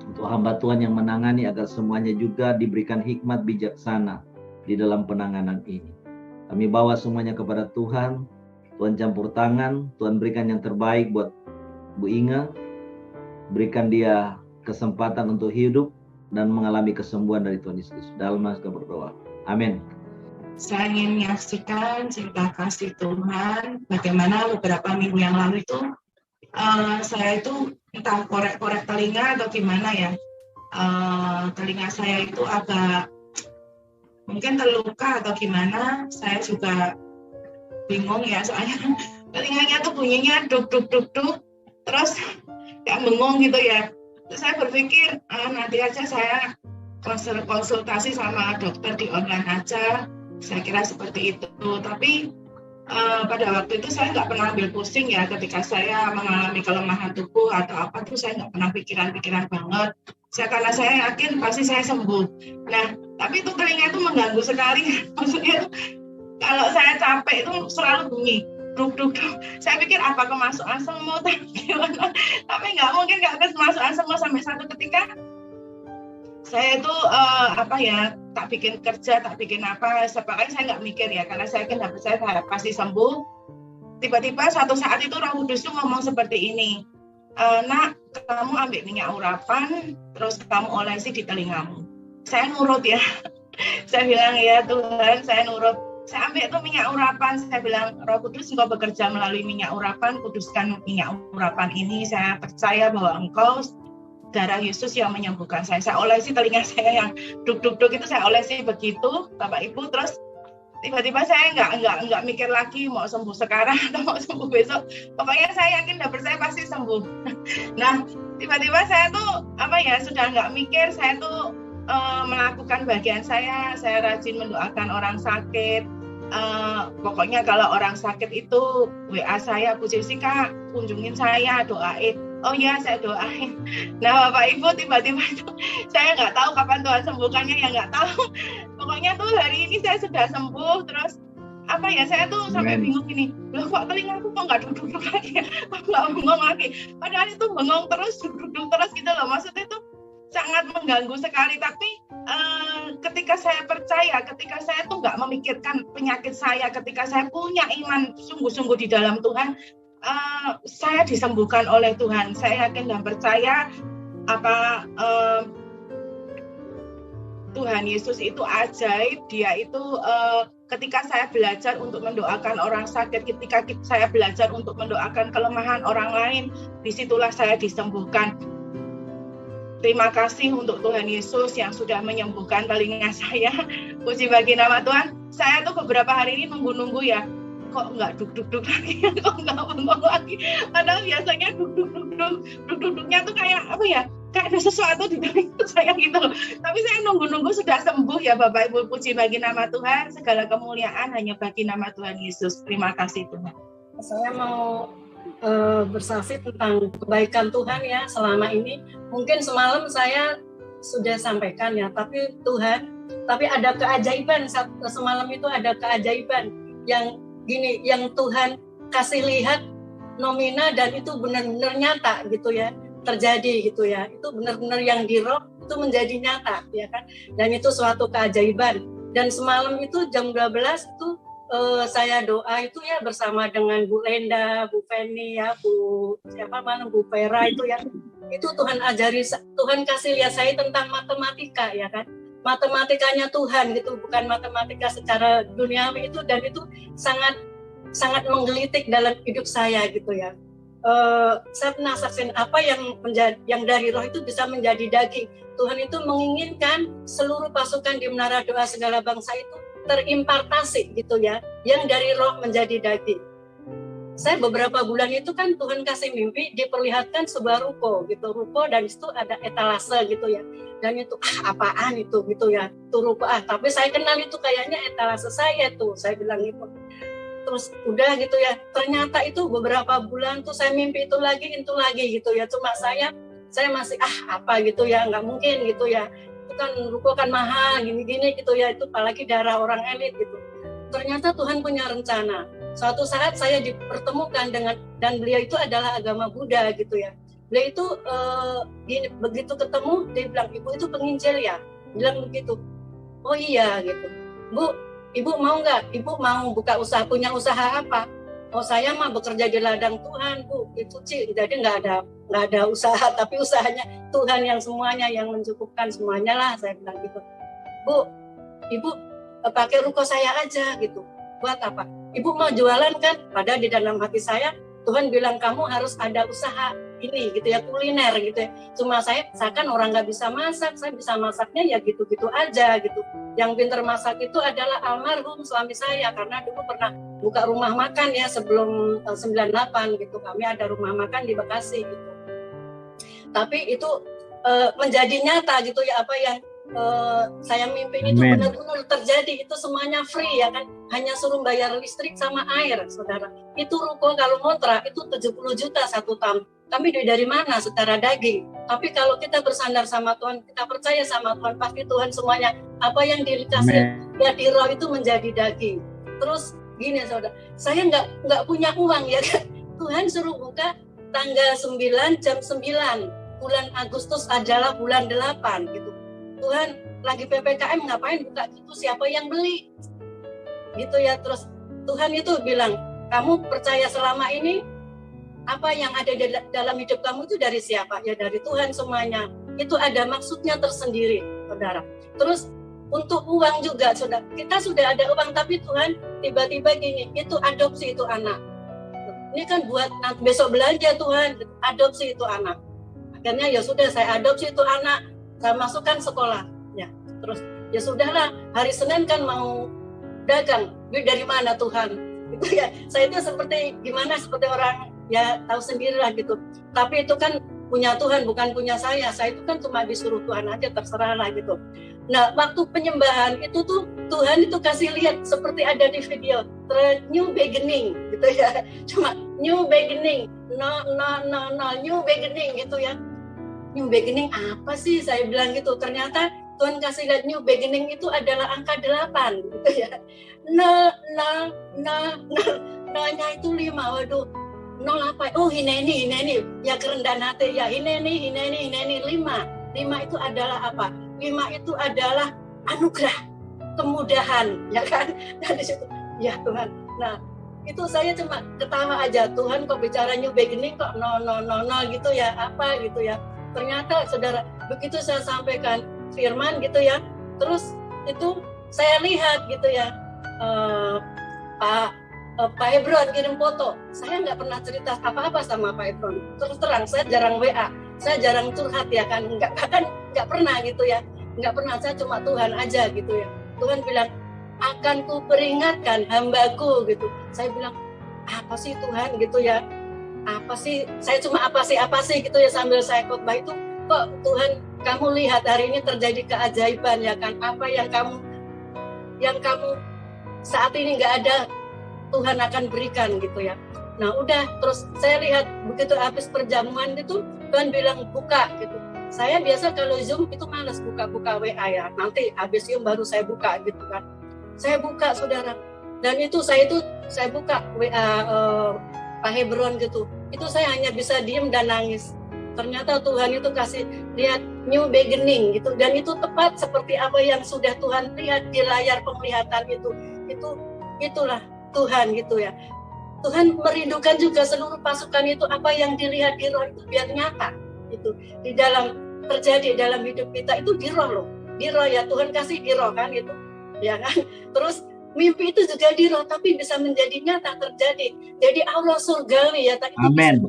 untuk hamba Tuhan yang menangani agar semuanya juga diberikan hikmat bijaksana di dalam penanganan ini. Kami bawa semuanya kepada Tuhan. Tuhan campur tangan, Tuhan berikan yang terbaik buat Bu Inge. Berikan dia kesempatan untuk hidup dan mengalami kesembuhan dari Tuhan Yesus. Dalam nama kita berdoa. Amin. Saya ingin menyaksikan cinta kasih Tuhan. Bagaimana beberapa minggu yang lalu itu saya itu entah korek-korek telinga atau gimana ya. Telinga saya itu agak mungkin terluka atau gimana. Saya juga bingung ya, soalnya telinganya tuh bunyinya duk duk duk duk, terus kayak bengong gitu ya. Terus saya berpikir nanti aja saya konsultasi sama dokter di online aja, saya kira seperti itu. Tapi pada waktu itu saya nggak pernah ambil pusing ya, ketika saya mengalami kelemahan tubuh atau apa tuh saya nggak pernah pikiran-pikiran banget. Karena saya yakin pasti saya sembuh. Nah, tapi itu telinga itu mengganggu sekali, maksudnya kalau saya capek itu selalu bunyi duk duk duk. Saya pikir apa kemasukan semut gimana, tapi nggak mungkin nggak kemasukan semut. Sampai satu ketika saya itu tak bikin kerja, tak bikin apa, sebagainya saya nggak mikir ya, karena saya yakin saya pasti sembuh. Tiba-tiba suatu saat itu Roh Kudus itu ngomong seperti ini, nak, kamu ambil minyak urapan terus kamu olesi di telingamu. Saya nurut ya. Saya bilang ya Tuhan, saya nurut. Saya ambil itu minyak urapan, saya bilang, Roh Kudus Engkau bekerja melalui minyak urapan, kuduskan minyak urapan ini. Saya percaya bahwa Engkau darah Yesus yang menyembuhkan saya. Saya olesi telinga saya yang duk-duk-duk itu, saya olesi begitu, Bapak Ibu. Terus tiba-tiba saya nggak mikir lagi mau sembuh sekarang atau mau sembuh besok. Pokoknya saya yakin dan percaya pasti sembuh. Nah, tiba-tiba saya tuh sudah nggak mikir, saya tuh melakukan bagian saya rajin mendoakan orang sakit. Pokoknya kalau orang sakit itu WA saya, Bu Jessica, kunjungin saya, doain. Oh ya, saya doain. Nah, Bapak Ibu, tiba-tiba itu saya nggak tahu kapan Tuhan sembuhkannya, ya nggak tahu. Pokoknya tuh hari ini saya sudah sembuh. Terus saya tuh sampai bingung gini, loh kok telingaku kok nggak duduk lagi, kok nggak bengong lagi. Padahal itu bengong terus, duduk terus gitu loh. Maksudnya itu sangat mengganggu sekali. Tapi ketika saya percaya, ketika saya tuh nggak memikirkan penyakit saya, ketika saya punya iman sungguh-sungguh di dalam Tuhan, saya disembuhkan oleh Tuhan. Saya yakin dan percaya Tuhan Yesus itu ajaib. Dia itu ketika saya belajar untuk mendoakan orang sakit, ketika saya belajar untuk mendoakan kelemahan orang lain, disitulah saya disembuhkan. Terima kasih untuk Tuhan Yesus yang sudah menyembuhkan telinga saya. Puji bagi nama Tuhan. Saya tuh beberapa hari ini nunggu ya, kok nggak duk-duk lagi, kok nggak bengong lagi. Padahal biasanya duk-duknya tuh kayak kayak ada sesuatu di telinga saya gitu loh. Tapi saya nunggu sudah sembuh ya Bapak Ibu. Puji bagi nama Tuhan, segala kemuliaan hanya bagi nama Tuhan Yesus. Terima kasih Tuhan. Saya mau bersaksi tentang kebaikan Tuhan ya selama ini. Mungkin semalam saya sudah sampaikan ya, tapi ada keajaiban semalam itu, ada keajaiban yang gini, yang Tuhan kasih lihat nomina dan itu benar-benar nyata gitu ya, terjadi gitu ya. Itu benar-benar yang di roh itu menjadi nyata ya kan. Dan itu suatu keajaiban. Dan semalam itu jam 12 itu saya doa itu ya bersama dengan Bu Lenda, Bu Feni ya, Bu Vera itu ya. Itu Tuhan ajari, Tuhan kasih lihat saya tentang matematika ya kan. Matematikanya Tuhan gitu, bukan matematika secara duniawi itu, dan itu sangat menggelitik dalam hidup saya gitu ya. Saya pernah saksikan apa yang dari roh itu bisa menjadi daging. Tuhan itu menginginkan seluruh pasukan di Menara Doa Segala Bangsa itu terimpartasi gitu ya, yang dari roh menjadi daging. Saya beberapa bulan itu kan Tuhan kasih mimpi, diperlihatkan sebuah ruko dan itu ada etalase gitu ya. Dan itu apaan itu gitu ya, itu ruko tapi saya kenal itu kayaknya etalase saya tuh, saya bilang gitu. Terus udah gitu ya, ternyata itu beberapa bulan tuh saya mimpi itu lagi gitu ya. Cuma saya masih apa gitu ya, nggak mungkin gitu ya. Itu kan ruko kan mahal gini-gini gitu ya, itu apalagi darah orang elit gitu. Ternyata Tuhan punya rencana. Suatu saat saya dipertemukan dan beliau itu adalah agama Buddha gitu ya. Beliau itu begitu ketemu dia bilang, "Ibu itu penginjil ya?" Bilang begitu. "Oh iya," gitu. "Bu, Ibu mau nggak? Ibu mau buka usaha, punya usaha apa?" "Oh saya mah bekerja di ladang Tuhan, Bu." Itu jadi nggak ada usaha, tapi usahanya Tuhan yang semuanya, yang mencukupkan semuanya lah, saya bilang gitu. "Bu, Ibu pakai ruko saya aja gitu." "Buat apa?" "Ibu mau jualan kan?" Padahal di dalam hati saya Tuhan bilang kamu harus ada usaha ini gitu ya, kuliner gitu ya. Cuma saya kan orang nggak bisa masak, saya bisa masaknya ya gitu-gitu aja gitu. Yang pintar masak itu adalah almarhum suami saya, karena dulu pernah buka rumah makan ya sebelum 98 gitu. Kami ada rumah makan di Bekasi gitu. Tapi itu menjadi nyata gitu ya, apa yang saya mimpin itu benar-benar terjadi. Itu semuanya free ya kan, hanya suruh bayar listrik sama air, saudara. Itu ruko kalau ngontrak itu 70 juta satu tahun. Kami dari mana? Secara daging. Tapi kalau kita bersandar sama Tuhan, kita percaya sama Tuhan, pasti Tuhan semuanya apa yang dikasih ya di roh itu menjadi daging. Terus gini saudara, saya nggak punya uang ya kan. Tuhan suruh buka tanggal 9 jam 9. Bulan Agustus adalah bulan 8 gitu. Tuhan lagi PPKM ngapain buka gitu, siapa yang beli gitu ya. Terus Tuhan itu bilang, kamu percaya selama ini apa yang ada dalam hidup kamu itu dari siapa? Ya dari Tuhan semuanya. Itu ada maksudnya tersendiri, saudara. Terus untuk uang juga, saudara, kita sudah ada uang, tapi Tuhan tiba-tiba gini, itu adopsi itu anak. Ini kan buat besok belanja Tuhan, adopsi itu anak. Akhirnya ya sudah saya adopsi itu anak, saya masukkan sekolah. Ya, terus ya sudahlah, hari Senin kan mau dagang, duit dari mana Tuhan? Gitu ya. Saya itu seperti gimana, seperti orang ya tahu sendirilah gitu. Tapi itu kan punya Tuhan, bukan punya saya. Saya itu kan cuma disuruh Tuhan aja, terserah lah gitu. Nah, waktu penyembahan itu tuh Tuhan itu kasih lihat seperti ada di video, new beginning gitu ya. Cuma new beginning, no, new beginning gitu ya. New beginning apa sih? Saya bilang gitu. Ternyata Tuhan kasih lihat new beginning itu adalah angka 8 gitu ya. Nya itu 5. Waduh. 08. Oh, hineni. Ya kerendahan hati ya. Hineni 5. 5 itu adalah apa? 5 itu adalah anugerah, kemudahan, ya kan? Dari situ, ya Tuhan. Nah, itu saya cuma ketawa aja. Tuhan kok bicara new beginning kok no gitu ya, apa gitu ya. Ternyata saudara, begitu saya sampaikan firman gitu ya, terus itu saya lihat gitu ya, Pak Hebron kirim foto. Saya nggak pernah cerita apa-apa sama Pak Hebron. Terus terang, saya jarang WA, saya jarang curhat ya kan, nggak pernah gitu ya, nggak pernah. Saya cuma Tuhan aja gitu ya. Tuhan bilang, akan ku peringatkan hambaku gitu. Saya bilang, apa sih Tuhan gitu ya? Apa sih? Saya cuma apa sih gitu ya, sambil saya khotbah itu, kok Tuhan kamu lihat hari ini terjadi keajaiban ya kan? Apa yang kamu saat ini nggak ada, Tuhan akan berikan gitu ya. Nah udah, terus saya lihat begitu habis perjamuan itu Tuhan bilang buka gitu. Saya biasa kalau Zoom itu malas buka WA ya. Nanti habis Zoom baru saya buka gitu kan. Saya buka saudara. Dan itu saya buka WA Pak Hebron gitu. Itu saya hanya bisa diem dan nangis. Ternyata Tuhan itu kasih lihat new beginning gitu. Dan itu tepat seperti apa yang sudah Tuhan lihat di layar penglihatan itu. Itulah Tuhan gitu ya. Tuhan merindukan juga seluruh pasukan itu, apa yang dilihat di roh itu biar nyata itu di dalam terjadi dalam hidup kita itu di roh loh. Di roh ya, Tuhan kasih di roh kan itu. Ya kan? Terus mimpi itu juga di roh tapi bisa menjadi nyata terjadi. Jadi Allah surgawi ya, Amin.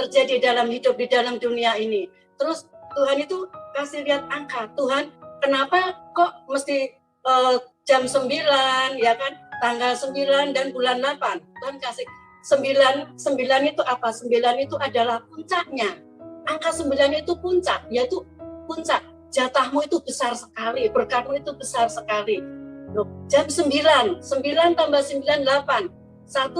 Terjadi dalam hidup di dalam dunia ini. Terus Tuhan itu kasih lihat angka. Tuhan, kenapa kok mesti jam 9 ya kan? Tanggal 9 dan bulan 8. Tuhan kasih 9 itu apa? 9 itu adalah puncaknya. Angka 9 itu puncak, yaitu puncak. Jatahmu itu besar sekali, berkatmu itu besar sekali. Loh, jam 9 tambah 9, 8. 1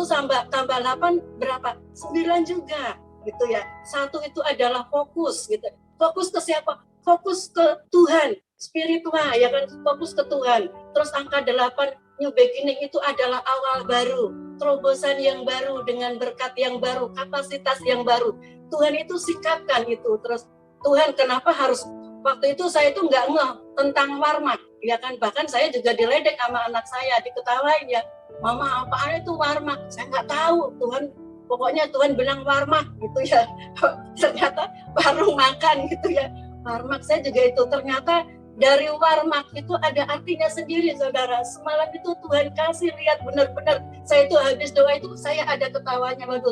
tambah 8 berapa? 9 juga, gitu ya. 1 itu adalah fokus, gitu. Fokus ke siapa? Fokus ke Tuhan, spiritual, ya kan? Fokus ke Tuhan. Terus angka 8, new beginning itu adalah awal baru, terobosan yang baru dengan berkat yang baru, kapasitas yang baru. Tuhan itu sikapkan itu. Terus Tuhan kenapa harus, waktu itu saya itu nggak ngeh tentang warmak, ya kan? Bahkan saya juga diledek sama anak saya, diketawain ya, mama apaan itu warmak? Saya nggak tahu. Tuhan, pokoknya Tuhan bilang warmak gitu ya. Ternyata warung makan gitu ya. Warmak saya juga itu ternyata. Dari warmak itu ada artinya sendiri saudara. Semalam itu Tuhan kasih lihat benar-benar. Saya itu habis doa itu saya ada ketawanya. Waduh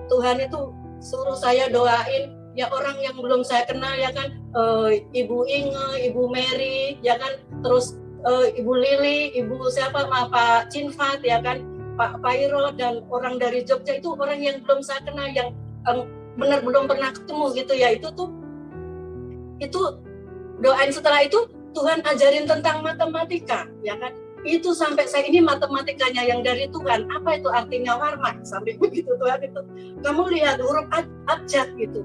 Tuhan itu suruh saya doain ya orang yang belum saya kenal ya kan. Ibu Inge, Ibu Mary ya kan. Terus Ibu Lili, Ibu siapa Pak Cinfat ya kan. Pak Pairo dan orang dari Jogja itu orang yang belum saya kenal, yang benar belum pernah ketemu gitu ya. Itu doain. Setelah itu Tuhan ajarin tentang matematika ya kan. Itu sampai saya ini matematikanya yang dari Tuhan. Apa itu artinya warmak? Sampai begitu Tuhan itu. Kamu lihat huruf abjad gitu.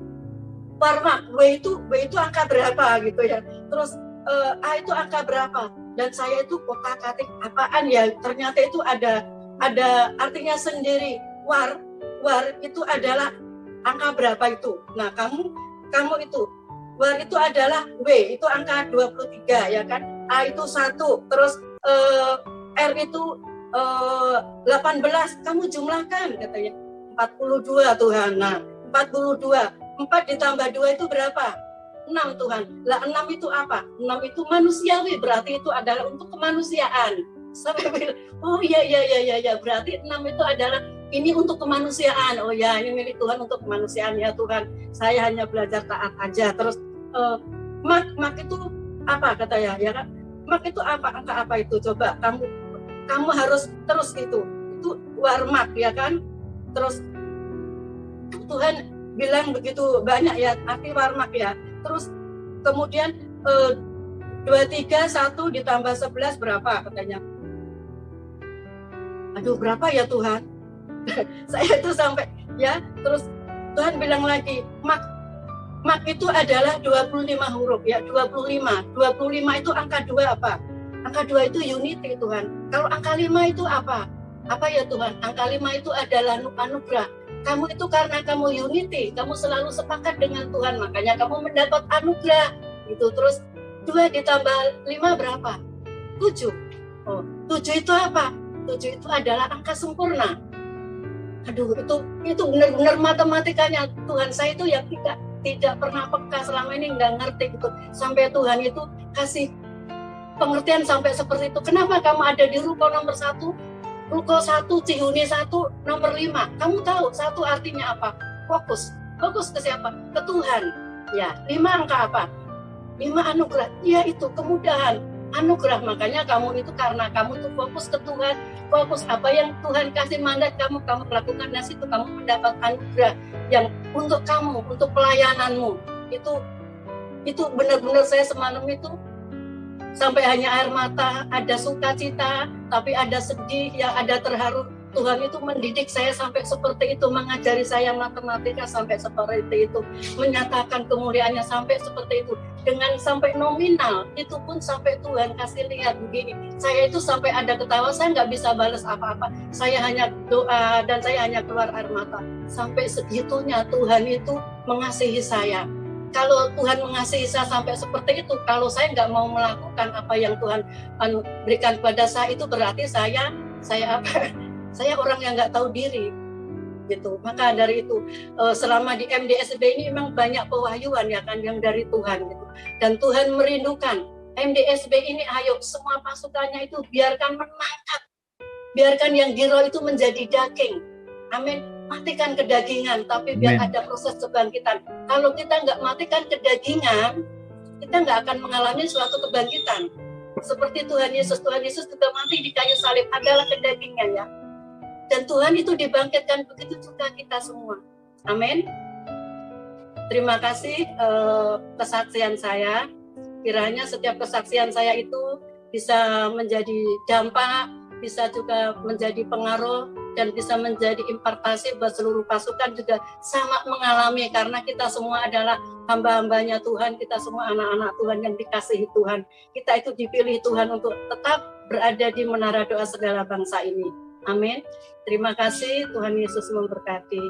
Warmak, W itu angka berapa gitu ya. Terus A itu angka berapa? Dan saya itu kotak-katik apaan ya? Ternyata itu ada artinya sendiri. War itu adalah angka berapa itu. Nah, kamu itu war itu adalah W, itu angka 23 ya kan. A itu 1, terus R itu 18, kamu jumlahkan katanya. 42 Tuhan. Nah, 42. 4 ditambah 2 itu berapa? 6 Tuhan. Lah 6 itu apa? 6 itu manusiawi, berarti itu adalah untuk kemanusiaan. Sampai bilang, oh iya, berarti 6 itu adalah ini untuk kemanusiaan. Oh ya, ini milik Tuhan untuk kemanusiaan ya Tuhan. Saya hanya belajar taat aja. Terus mak itu apa kata ya kan? Mak itu apa? Angka apa itu? Coba kamu harus terus itu warmak ya kan? Terus Tuhan bilang begitu banyak ya arti warmak ya. Terus kemudian 2, 3, 1 ditambah 11 berapa katanya? Aduh berapa ya Tuhan? Saya itu sampai ya, terus Tuhan bilang lagi, mak itu adalah 25 huruf ya, 25 itu angka 2 apa? Angka 2 itu unity Tuhan. Kalau angka 5 itu apa? Apa ya Tuhan? Angka 5 itu adalah anugerah. Kamu itu karena kamu unity, kamu selalu sepakat dengan Tuhan, makanya kamu mendapat anugerah gitu. Terus 2 ditambah 5 berapa? 7. Oh, 7 itu apa? 7 itu adalah angka sempurna. Aduh, itu benar-benar matematikanya Tuhan saya itu yang tidak pernah peka selama ini, nggak ngerti gitu. Sampai Tuhan itu kasih pengertian sampai seperti itu. Kenapa kamu ada di ruko nomor 1, ruko 1, Cihuni 1, nomor 5? Kamu tahu 1 artinya apa? Fokus ke siapa? Ke Tuhan. Ya, 5 angka apa? 5 anugerah. Ya itu kemudahan. Anugerah, makanya kamu itu karena kamu tuh fokus ke Tuhan, fokus apa yang Tuhan kasih mandat kamu lakukan, dan situ kamu mendapat anugerah yang untuk kamu, untuk pelayananmu. Itu benar-benar saya semalam itu sampai hanya air mata, ada sukacita, tapi ada sedih, yang ada terharu. Tuhan itu mendidik saya sampai seperti itu, mengajari saya matematika sampai seperti itu, menyatakan kemuliaannya sampai seperti itu, dengan sampai nominal, itu pun sampai Tuhan kasih lihat begini. Saya itu sampai ada ketawa, saya nggak bisa balas apa-apa, saya hanya doa dan saya hanya keluar air mata. Sampai segitunya Tuhan itu mengasihi saya. Kalau Tuhan mengasihi saya sampai seperti itu, kalau saya nggak mau melakukan apa yang Tuhan berikan kepada saya, itu berarti saya apa? Saya orang yang nggak tahu diri, gitu. Maka dari itu selama di MDSB ini memang banyak pewahyuan ya kan yang dari Tuhan, gitu. Dan Tuhan merindukan MDSB ini, ayo semua pasukannya itu biarkan menangkap, biarkan yang giro itu menjadi daging. Amin. Matikan kedagingan, tapi biar ada proses kebangkitan. Kalau kita nggak matikan kedagingan, kita nggak akan mengalami suatu kebangkitan. Seperti Tuhan Yesus juga mati di kayu salib, adalah kedagingan ya. Dan Tuhan itu dibangkitkan, begitu juga kita semua. Amin. Terima kasih kesaksian saya. Kiranya setiap kesaksian saya itu bisa menjadi dampak, bisa juga menjadi pengaruh, dan bisa menjadi impartasi buat seluruh pasukan juga sama mengalami, karena kita semua adalah hamba-hambanya Tuhan, kita semua anak-anak Tuhan yang dikasihi Tuhan. Kita itu dipilih Tuhan untuk tetap berada di menara doa segala bangsa ini. Amin. Terima kasih, Tuhan Yesus memberkati.